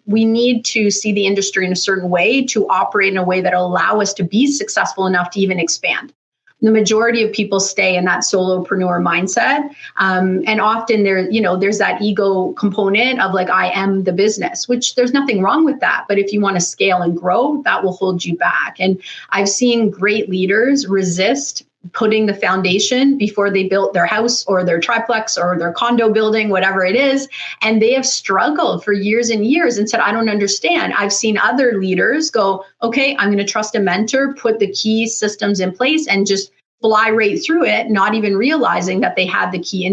we need to see the industry in a certain way to operate in a way that will allow us to be successful enough to even expand. The majority of people stay in that solopreneur mindset. And often there's that ego component of I am the business, which there's nothing wrong with that. But if you want to scale and grow, that will hold you back. And I've seen great leaders resist putting the foundation before they built their house or their triplex or their condo building, whatever it is. And they have struggled for years and years and said, I don't understand. I've seen other leaders go, okay, I'm going to trust a mentor, put the key systems in place and just fly right through it, not even realizing that they had the key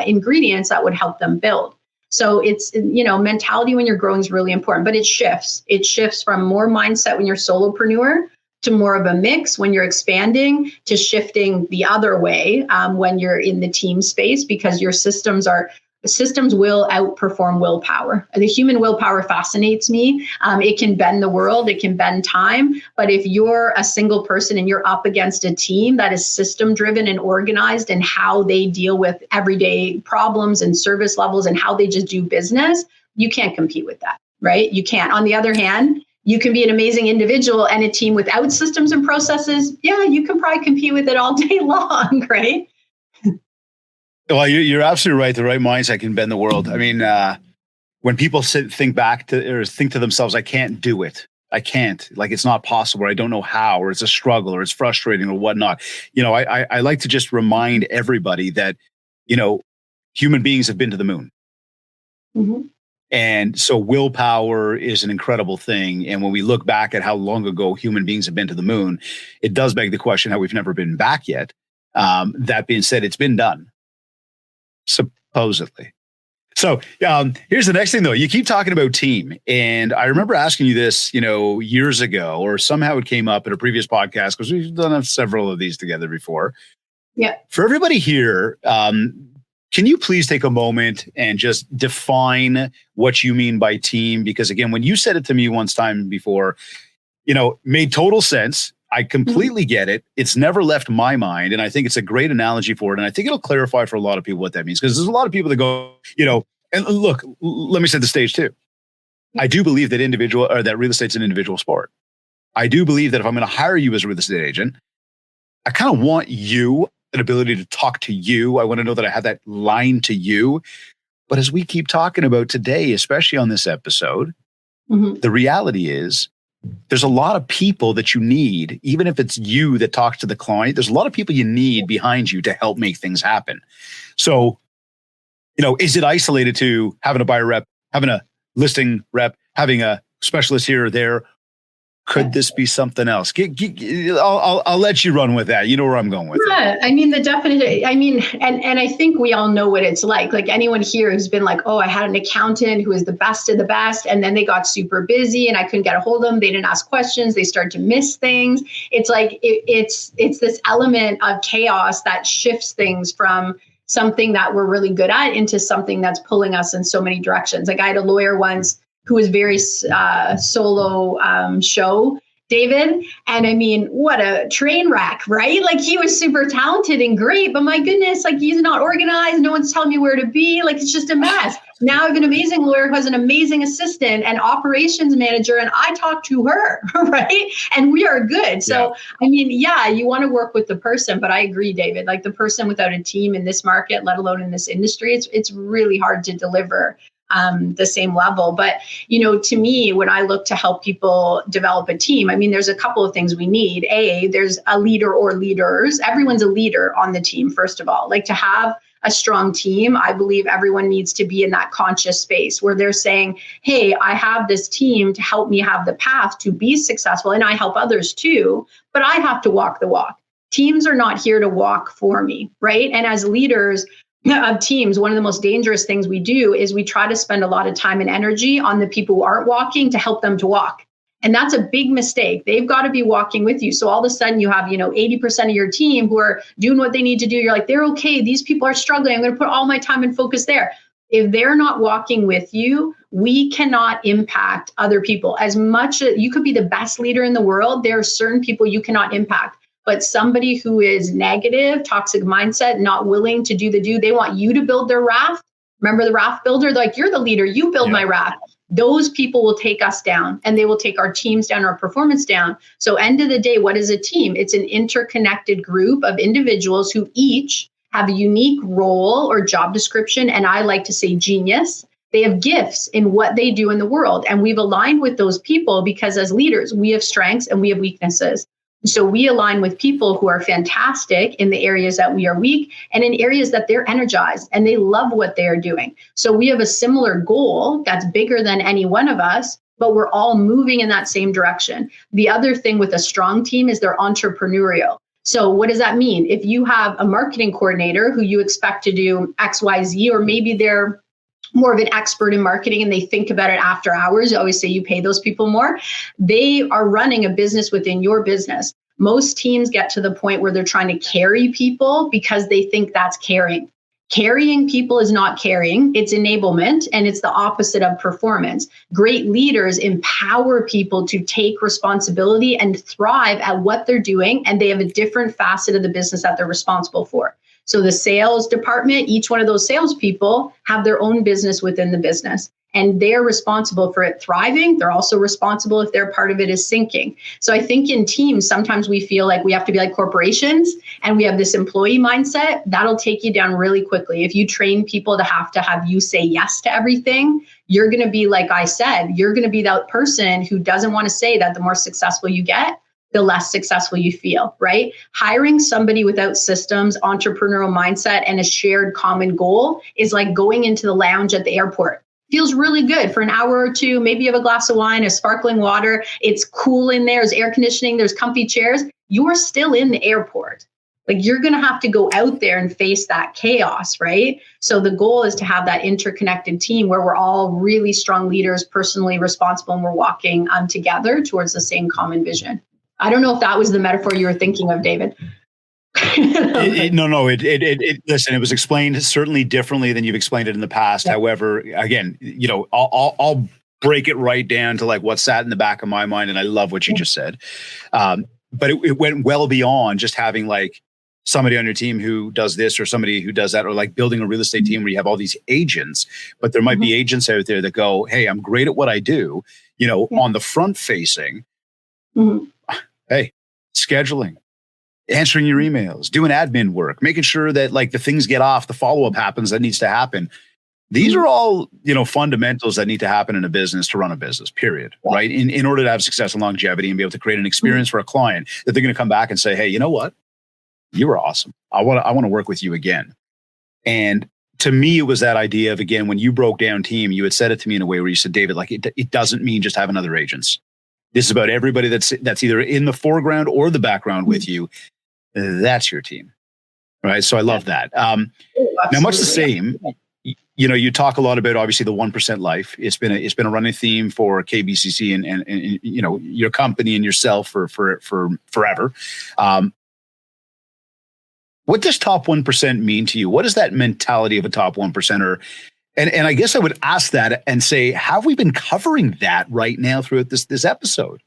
ingredients that would help them build. So it's, mentality when you're growing is really important, but it shifts. It shifts from more mindset when you're solopreneur to more of a mix when you're expanding, to shifting the other way when you're in the team space, because your systems will outperform willpower. The human willpower fascinates me. It can bend the world, it can bend time. But if you're a single person and you're up against a team that is system driven and organized and how they deal with everyday problems and service levels and how they just do business, you can't compete with that, right? You can't. On the other hand, You can be an amazing individual and a team without systems and processes. Yeah, you can probably compete with it all day long, right? Well, you're absolutely right. The right mindset can bend the world. I mean, when people think back to or think to themselves, I can't do it. I can't, like, it's not possible. Or I don't know how, or it's a struggle, or it's frustrating, or whatnot. I like to just remind everybody that, human beings have been to the moon. Mm-hmm. And so willpower is an incredible thing. And when we look back at how long ago human beings have been to the moon, it does beg the question how we've never been back yet. That being said, it's been done, supposedly. So here's the next thing, though. You keep talking about team. And I remember asking you this, years ago, or somehow it came up in a previous podcast, because we've done several of these together before. Yeah. For everybody here, can you please take a moment and just define what you mean by team? Because again, when you said it to me once time before, made total sense. I completely get it. It's never left my mind. And I think it's a great analogy for it. And I think it'll clarify for a lot of people what that means. Because there's a lot of people that go, and look, let me set the stage too. I do believe that that real estate's an individual sport. I do believe that if I'm going to hire you as a real estate agent, I kind of want you, an ability to talk to you. I want to know that I have that line to you. But as we keep talking about today, especially on this episode, the reality is there's a lot of people that you need, even if it's you that talks to the client, there's a lot of people you need behind you to help make things happen. So, is it isolated to having a buyer rep, having a listing rep, having a specialist here or there? Could this be something else? I'll let you run with that. You know where I'm going with it. Yeah, and I think we all know what it's like. Like anyone here who's been like, oh, I had an accountant who was the best of the best, and then they got super busy and I couldn't get a hold of them. They didn't ask questions. They started to miss things. It's like, it's this element of chaos that shifts things from something that we're really good at into something that's pulling us in so many directions. Like I had a lawyer once who was very solo show, David. And I mean, what a train wreck, right? Like he was super talented and great, but my goodness, like he's not organized. No one's telling me where to be. Like it's just a mess. Now I have an amazing lawyer who has an amazing assistant and operations manager, and I talk to her, right? And we are good. So, I mean, yeah, you want to work with the person, but I agree, David, like the person without a team in this market, let alone in this industry, it's really hard to deliver the same level. But, to me, when I look to help people develop a team, I mean, there's a couple of things we need. There's a leader or leaders. Everyone's a leader on the team, first of all. Like to have a strong team, I believe everyone needs to be in that conscious space where they're saying, hey, I have this team to help me have the path to be successful. And I help others too, but I have to walk the walk. Teams are not here to walk for me, right? And as leaders of teams, one of the most dangerous things we do is we try to spend a lot of time and energy on the people who aren't walking to help them to walk. And that's a big mistake. They've got to be walking with you. So all of a sudden you have, 80% of your team who are doing what they need to do. You're like, they're okay. These people are struggling. I'm going to put all my time and focus there. If they're not walking with you, we cannot impact other people. As much as you could be the best leader in the world, there are certain people you cannot impact. But somebody who is negative, toxic mindset, not willing to do they want you to build their raft. Remember the raft builder? They're like, you're the leader, you build my raft. Those people will take us down and they will take our teams down, our performance down. So end of the day, what is a team? It's an interconnected group of individuals who each have a unique role or job description. And I like to say genius. They have gifts in what they do in the world. And we've aligned with those people because as leaders, we have strengths and we have weaknesses. So we align with people who are fantastic in the areas that we are weak and in areas that they're energized and they love what they are doing. So we have a similar goal that's bigger than any one of us, but we're all moving in that same direction. The other thing with a strong team is they're entrepreneurial. So what does that mean? If you have a marketing coordinator who you expect to do X, Y, Z, or maybe they're more of an expert in marketing and they think about it after hours. I always say you pay those people more. They are running a business within your business. Most teams get to the point where they're trying to carry people because they think that's caring. Carrying people is not caring, it's enablement, and it's the opposite of performance. Great leaders empower people to take responsibility and thrive at what they're doing, and they have a different facet of the business that they're responsible for. So the sales department, each one of those salespeople have their own business within the business. And they're responsible for it thriving. They're also responsible if their part of it is sinking. So I think in teams, sometimes we feel like we have to be like corporations and we have this employee mindset. That'll take you down really quickly. If you train people to have you say yes to everything, you're going to be, like I said, you're going to be that person who doesn't want to say that the more successful you get, the less successful you feel, right? Hiring somebody without systems, entrepreneurial mindset, and a shared common goal is like going into the lounge at the airport. Feels really good for an hour or two. Maybe you have a glass of wine, a sparkling water. It's cool in there. There's air conditioning. There's comfy chairs. You're still in the airport. Like, you're going to have to go out there and face that chaos, right? So the goal is to have that interconnected team where we're all really strong leaders, personally responsible, and we're walking together towards the same common vision. I don't know if that was the metaphor you were thinking of, David. No. Listen, it was explained certainly differently than you've explained it in the past. Yeah. However, again, I'll break it right down to like what sat in the back of my mind, and I love what you just said. But it went well beyond just having like somebody on your team who does this or somebody who does that, or like building a real estate team where you have all these agents. But there might be agents out there that go, "Hey, I'm great at what I do." On the front facing. Hey, scheduling, answering your emails, doing admin work, making sure that like the things get off, the follow-up happens that needs to happen. These are all, fundamentals that need to happen in a business to run a business, period. Yeah. Right. In order to have success and longevity and be able to create an experience for a client that they're going to come back and say, "Hey, you know what? You were awesome. I want to work with you again." And to me, it was that idea of, again, when you broke down team, you had said it to me in a way where you said, "David, like it doesn't mean just having other agents. This is about everybody that's either in the foreground or the background with you. That's your team." Right. So I love that. Now, much the same, you talk a lot about obviously the 1% life. It's been a running theme for KBCC and your company and yourself for forever. What does top 1% mean to you? What is that mentality of a top 1%er? And I guess I would ask that and say, have we been covering that right now throughout this episode?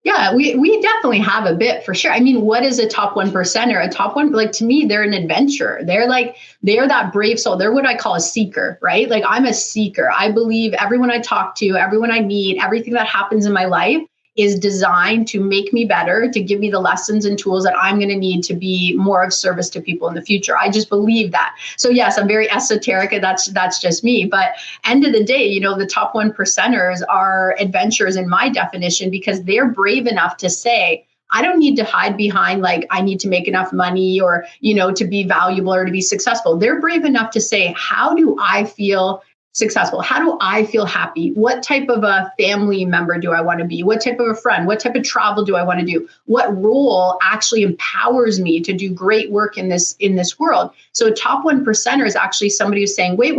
Yeah, we definitely have a bit for sure. I mean, what is a top 1%er? A top one, like, to me, they're an adventurer. They're that brave soul. They're what I call a seeker, right? Like, I'm a seeker. I believe everyone I talk to, everyone I meet, everything that happens in my life is designed to make me better, to give me the lessons and tools that I'm going to need to be more of service to people in the future. I just believe that. So yes, I'm very esoteric, and that's just me. But end of the day, the top 1%ers are adventurers in my definition, because they're brave enough to say, I don't need to hide behind like I need to make enough money or, to be valuable or to be successful. They're brave enough to say, how do I feel successful? How do I feel happy? What type of a family member do I want to be? What type of a friend? What type of travel do I want to do? What role actually empowers me to do great work in this world? So a top 1%er is actually somebody who's saying, wait,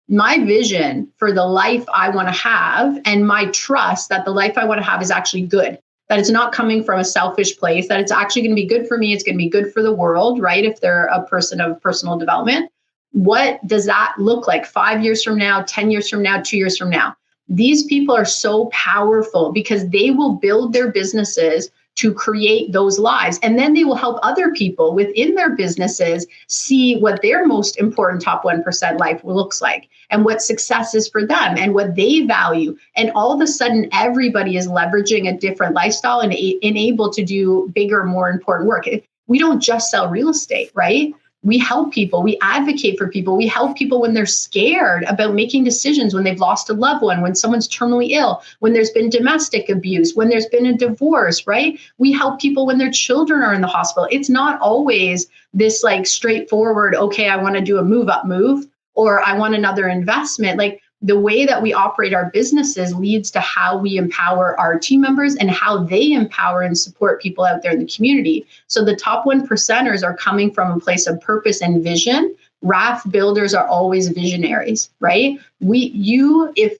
my vision for the life I want to have, and my trust that the life I want to have is actually good, that it's not coming from a selfish place, that it's actually going to be good for me. It's going to be good for the world, right? If they're a person of personal development. What does that look like 5 years from now, 10 years from now, 2 years from now? These people are so powerful because they will build their businesses to create those lives. And then they will help other people within their businesses see what their most important top 1% life looks like and what success is for them and what they value. And all of a sudden, everybody is leveraging a different lifestyle and able to do bigger, more important work. We don't just sell real estate, right? We help people. We advocate for people. We help people when they're scared about making decisions, when they've lost a loved one, when someone's terminally ill, when there's been domestic abuse, when there's been a divorce, right? We help people when their children are in the hospital. It's not always this like straightforward, okay, I want to do a move, or I want another investment. Like, the way that we operate our businesses leads to how we empower our team members and how they empower and support people out there in the community. So the top 1%ers are coming from a place of purpose and vision. Raft builders are always visionaries, right? If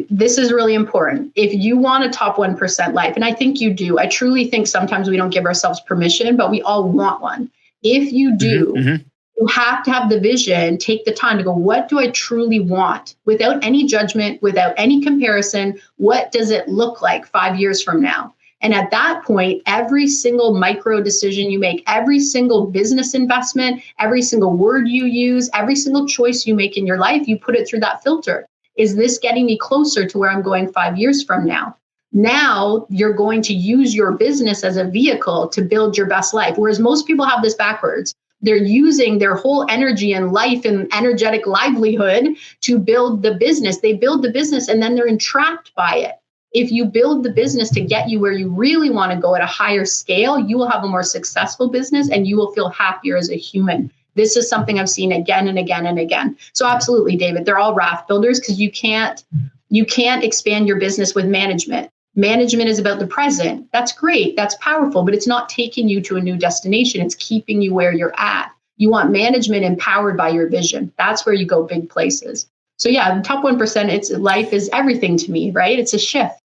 this is really important. If you want a top 1% life, and I think you do, I truly think sometimes we don't give ourselves permission, but we all want one. If you do, you have to have the vision, take the time to go, what do I truly want? Without any judgment, without any comparison, what does it look like 5 years from now? And at that point, every single micro decision you make, every single business investment, every single word you use, every single choice you make in your life, you put it through that filter. Is this getting me closer to where I'm going 5 years from now? Now you're going to use your business as a vehicle to build your best life. Whereas most people have this backwards. They're using their whole energy and life and energetic livelihood to build the business. They build the business and then they're entrapped by it. If you build the business to get you where you really want to go at a higher scale, you will have a more successful business and you will feel happier as a human. This is something I've seen again and again and again. So absolutely, David, they're all raft builders because you can't expand your business with management. Management is about the present. That's great. That's powerful, but it's not taking you to a new destination. It's keeping you where you're at. You want management empowered by your vision. That's where you go big places. So yeah, top 1%, it's life is everything to me, right? It's a shift.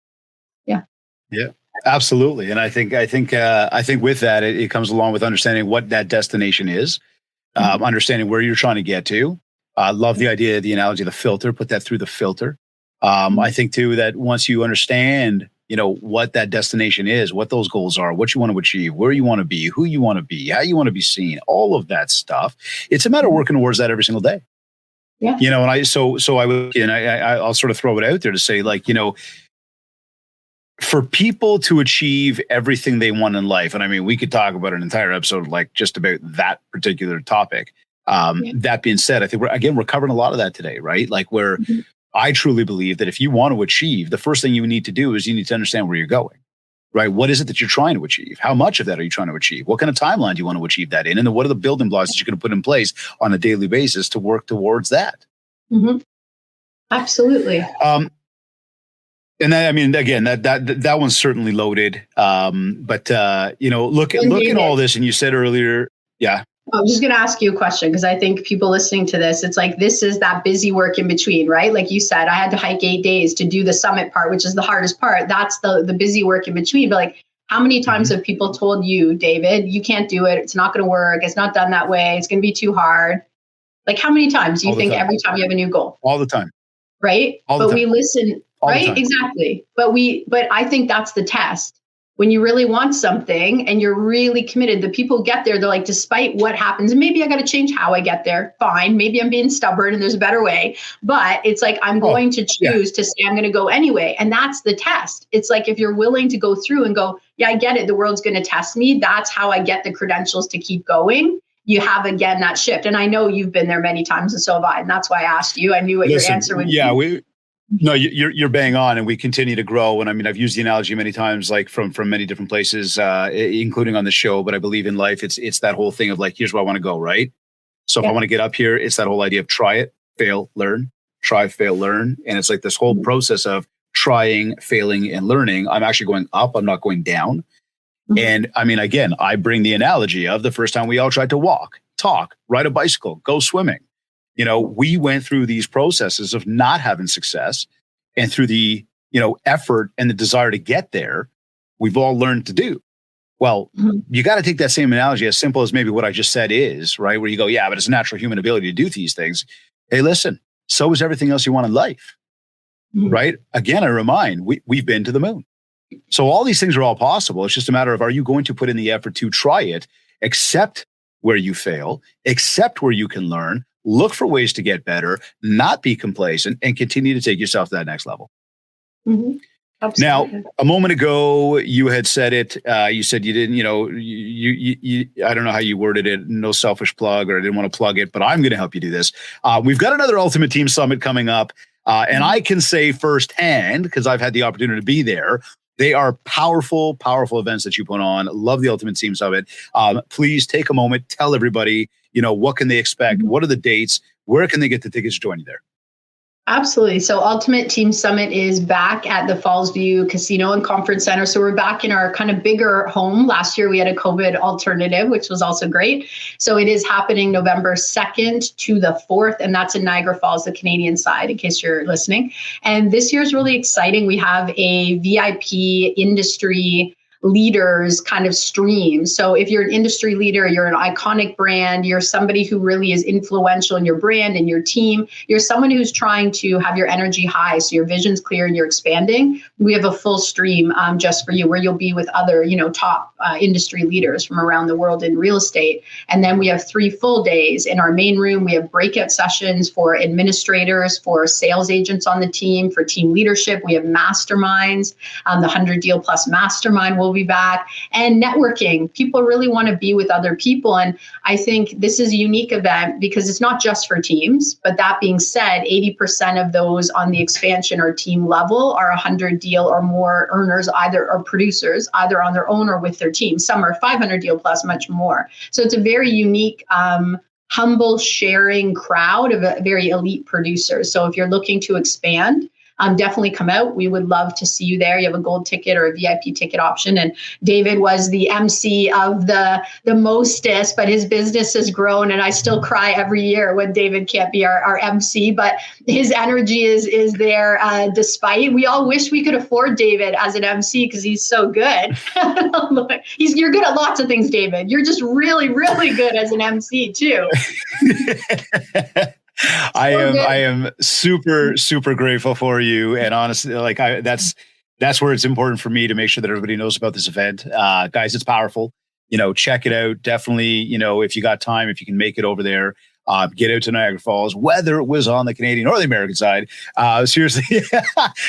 Yeah. Yeah, absolutely. And I think with that, it comes along with understanding what that destination is, understanding where you're trying to get to. I love the idea, the analogy of the filter, put that through the filter. I think too, that once you understand, what that destination is, what those goals are, what you want to achieve, where you want to be, who you want to be, how you want to be seen, all of that stuff. It's a matter of working towards that every single day. Yeah. And I'll sort of throw it out there to say, like, for people to achieve everything they want in life, and I mean, we could talk about an entire episode like just about that particular topic. That being said, I think we're covering a lot of that today, right? Like where I truly believe that if you want to achieve, the first thing you need to do is you need to understand where you're going, right? What is it that you're trying to achieve? How much of that are you trying to achieve? What kind of timeline do you want to achieve that in? And then what are the building blocks that you're going to put in place on a daily basis to work towards that? Mm-hmm. Absolutely. And that, I mean, again, that one's certainly loaded. But look at all this, and you said earlier, yeah. I'm just going to ask you a question because I think people listening to this, it's like, this is that busy work in between, right? Like you said, I had to hike 8 days to do the summit part, which is the hardest part. That's the busy work in between. But like, how many times have people told you, David, you can't do it. It's not going to work. It's not done that way. It's going to be too hard. Like how many times do you think every time you have a new goal? All the time. Right? But we listen, right? Exactly. But I think that's the test. When you really want something and you're really committed, the people get there, they're like, despite what happens, and maybe I got to change how I get there. Fine. Maybe I'm being stubborn and there's a better way, but it's like, I'm going to choose to say I'm going to go anyway. And that's the test. It's like, if you're willing to go through and go, yeah, I get it. The world's going to test me. That's how I get the credentials to keep going. You have, again, that shift. And I know you've been there many times, and so have I. And that's why I asked you. I knew what your answer would be. No, you're bang on, and we continue to grow. And I mean, I've used the analogy many times, like from many different places, including on the show. But I believe in life, it's that whole thing of like, here's where I want to go, right? So if I want to get up here, it's that whole idea of try it, fail, learn, try, fail, learn. And it's like this whole process of trying, failing, and learning. I'm actually going up. I'm not going down. Mm-hmm. And I mean, again, I bring the analogy of the first time we all tried to walk, talk, ride a bicycle, go swimming. We went through these processes of not having success, and through the, effort and the desire to get there, we've all learned to do. Well, you got to take that same analogy, as simple as maybe what I just said is, right? Where you go, yeah, but it's a natural human ability to do these things. Hey, listen, so is everything else you want in life, right? Again, I remind, we've been to the moon. So all these things are all possible. It's just a matter of, are you going to put in the effort to try it, accept where you fail, accept where you can learn, look for ways to get better, not be complacent, and continue to take yourself to that next level. Mm-hmm. Now, a moment ago, you had said it. You said you didn't, you I don't know how you worded it, no selfish plug, or I didn't want to plug it, but I'm going to help you do this. We've got another Ultimate Team Summit coming up. And I can say firsthand, because I've had the opportunity to be there, they are powerful, powerful events that you put on. Love the Ultimate Team Summit. Please take a moment, tell everybody, what can they expect? What are the dates? Where can they get the tickets to join you there? Absolutely. So Ultimate Team Summit is back at the Fallsview Casino and Conference Center. So we're back in our kind of bigger home. Last year we had a COVID alternative, which was also great. So it is happening November 2nd to the 4th, and that's in Niagara Falls, the Canadian side, in case you're listening. And this year is really exciting. We have a VIP industry leaders kind of stream. So if you're an industry leader, you're an iconic brand, you're somebody who really is influential in your brand and your team, you're someone who's trying to have your energy high, so your vision's clear and you're expanding, we have a full stream just for you, where you'll be with other, top industry leaders from around the world in real estate. And then we have 3 full days in our main room. We have breakout sessions for administrators, for sales agents on the team, for team leadership. We have masterminds. The 100 Deal Plus Mastermind will be back. And networking. People really want to be with other people. And I think this is a unique event because it's not just for teams. But that being said, 80% of those on the expansion or team level are 100 deal or more earners, either or producers, either on their own or with their team. Some are 500 Deal Plus, much more. So it's a very unique, humble sharing crowd of a very elite producers. So if you're looking to expand, definitely come out. We would love to see you there. You have a gold ticket or a VIP ticket option. And David was the MC of the mostest, but his business has grown. And I still cry every year when David can't be our MC, but his energy is there despite. We all wish we could afford David as an MC because he's so good. You're good at lots of things, David. You're just really, really good as an MC too. I am super, super grateful for you. And honestly, that's where it's important for me to make sure that everybody knows about this event. Guys, it's powerful. Check it out. Definitely, if you got time, if you can make it over there, get out to Niagara Falls, whether it was on the Canadian or the American side. Seriously,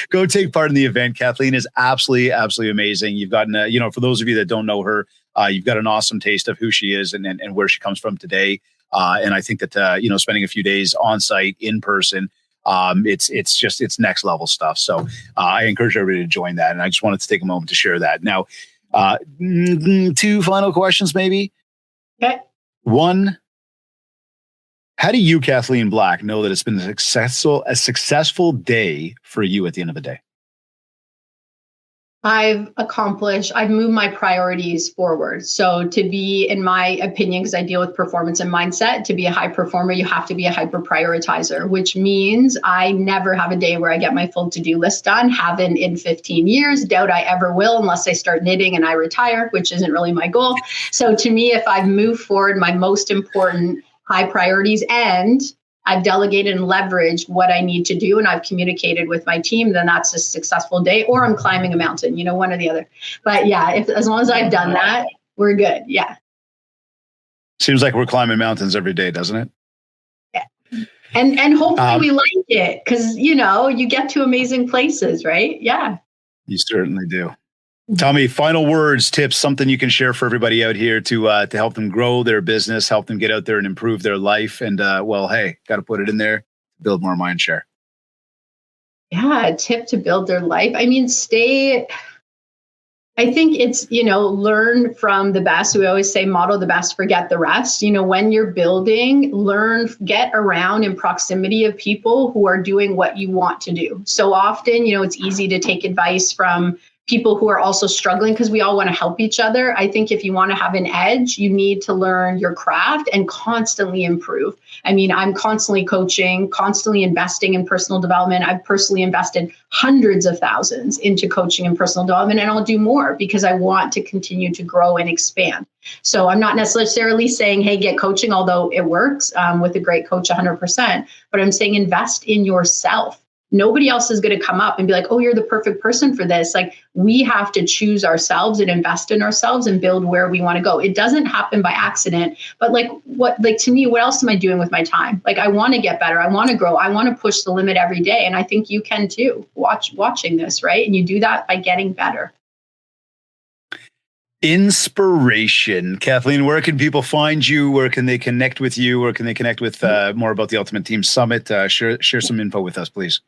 go take part in the event. Kathleen is absolutely, absolutely amazing. You've gotten, for those of you that don't know her, you've got an awesome taste of who she is and where she comes from today. And I think that, spending a few days on site in person, it's next level stuff. So I encourage everybody to join that. And I just wanted to take a moment to share that. Now, 2 final questions, maybe. Okay. 1, how do you, Kathleen Black, know that it's been a successful day for you at the end of the day? I've moved my priorities forward. So to be, in my opinion, because I deal with performance and mindset, to be a high performer, you have to be a hyper prioritizer, which means I never have a day where I get my full to-do list done. Haven't in 15 years, doubt I ever will unless I start knitting and I retire, which isn't really my goal. So to me, if I've moved forward my most important high priorities and I've delegated and leveraged what I need to do and I've communicated with my team, then that's a successful day, or I'm climbing a mountain, one or the other. But yeah, as long as I've done that, we're good. Yeah. Seems like we're climbing mountains every day, doesn't it? Yeah. And hopefully we like it because, you get to amazing places, right? Yeah. You certainly do. Tell me, final words, tips, something you can share for everybody out here to help them grow their business, help them get out there and improve their life. And hey, got to put it in there, build more mind share. Yeah, a tip to build their life. I mean, I think it's, learn from the best. We always say model the best, forget the rest. When you're building, get around in proximity of people who are doing what you want to do. So often, it's easy to take advice from people who are also struggling because we all want to help each other. I think if you want to have an edge, you need to learn your craft and constantly improve. I mean, I'm constantly coaching, constantly investing in personal development. I've personally invested hundreds of thousands into coaching and personal development, and I'll do more because I want to continue to grow and expand. So I'm not necessarily saying, hey, get coaching, although it works with a great coach 100%, but I'm saying invest in yourself. Nobody else is going to come up and be like, oh, you're the perfect person for this. Like, we have to choose ourselves and invest in ourselves and build where we want to go. It doesn't happen by accident. But to me, what else am I doing with my time? Like, I want to get better. I want to grow. I want to push the limit every day. And I think you can too, watching this, right? And you do that by getting better. Inspiration. Kathleen, where can people find you? Where can they connect with you? Where can they connect with more about the Ultimate Team Summit? Share some info with us, please.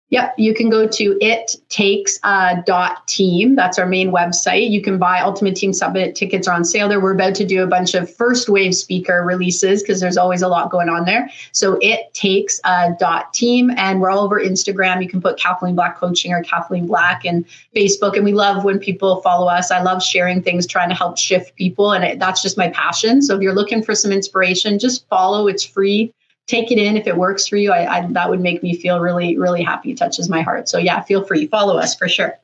Yeah, you can go to ittakes.team. That's our main website. You can buy Ultimate Team Summit tickets are on sale there. We're about to do a bunch of first wave speaker releases because there's always a lot going on there. So ittakes.team, and we're all over Instagram. You can put Kathleen Black Coaching or Kathleen Black, and Facebook. And we love when people follow us. I love sharing things, trying to help shift people. And that's just my passion. So if you're looking for some inspiration, just follow. It's free. Take it in. If it works for you, that would make me feel really, really happy. It touches my heart. So yeah, feel free. Follow us for sure.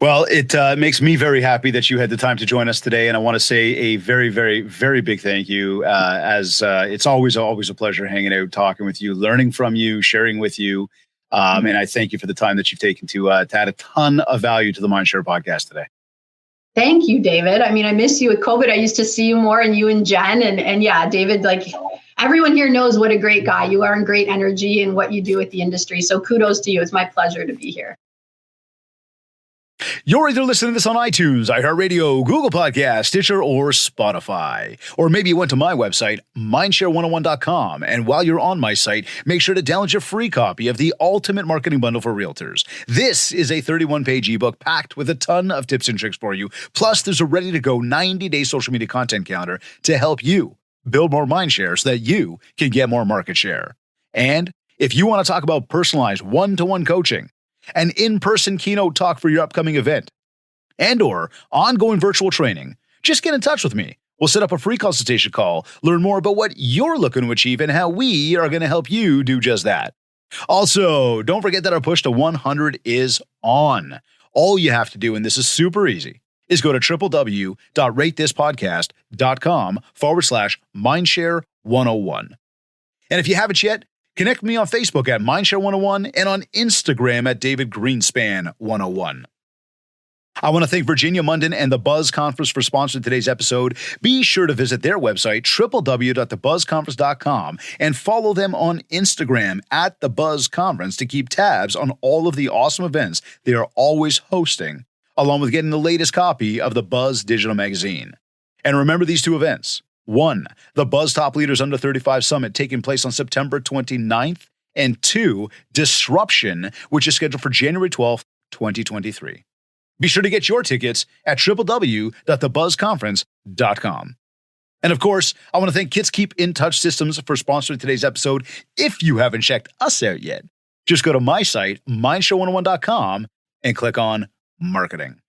Well, it makes me very happy that you had the time to join us today, and I want to say a very, very, very big thank you. As it's always a pleasure hanging out, talking with you, learning from you, sharing with you, and I thank you for the time that you've taken to add a ton of value to the Mindshare podcast today. Thank you, David. I mean, I miss you with COVID. I used to see you more, and you and Jen, and yeah, David, like everyone here knows what a great guy you are and great energy and what you do with the industry. So kudos to you. It's my pleasure to be here. You're either listening to this on iTunes, iHeartRadio, Google Podcasts, Stitcher, or Spotify. Or maybe you went to my website, mindshare101.com. And while you're on my site, make sure to download your free copy of the Ultimate Marketing Bundle for Realtors. This is a 31-page ebook packed with a ton of tips and tricks for you. Plus, there's a ready-to-go 90-day social media content calendar to help you build more mindshare so that you can get more market share. And if you want to talk about personalized one-to-one coaching, an in-person keynote talk for your upcoming event, and or ongoing virtual training, just get in touch with me. We'll set up a free consultation call, learn more about what you're looking to achieve and how we are going to help you do just that. Also, don't forget that our push to 100 is on. All you have to do, and this is super easy, is go to www.ratethispodcast.com/mindshare101. And if you haven't yet, connect with me on Facebook at Mindshare101 and on Instagram at David Greenspan 101. I want to thank Virginia Munden and the Buzz Conference for sponsoring today's episode. Be sure to visit their website, www.thebuzzconference.com, and follow them on Instagram at The Buzz Conference to keep tabs on all of the awesome events they are always hosting, along with getting the latest copy of the Buzz Digital Magazine. And remember these two events. 1, the Buzz Top Leaders Under 35 Summit taking place on September 29th, and 2, Disruption, which is scheduled for January 12th, 2023. Be sure to get your tickets at www.thebuzzconference.com. And of course, I want to thank Kits Keep In Touch Systems for sponsoring today's episode. If you haven't checked us out yet, just go to my site, mindshare101.com, and click on Marketing.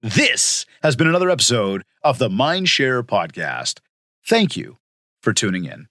This has been another episode of the Mindshare Podcast. Thank you for tuning in.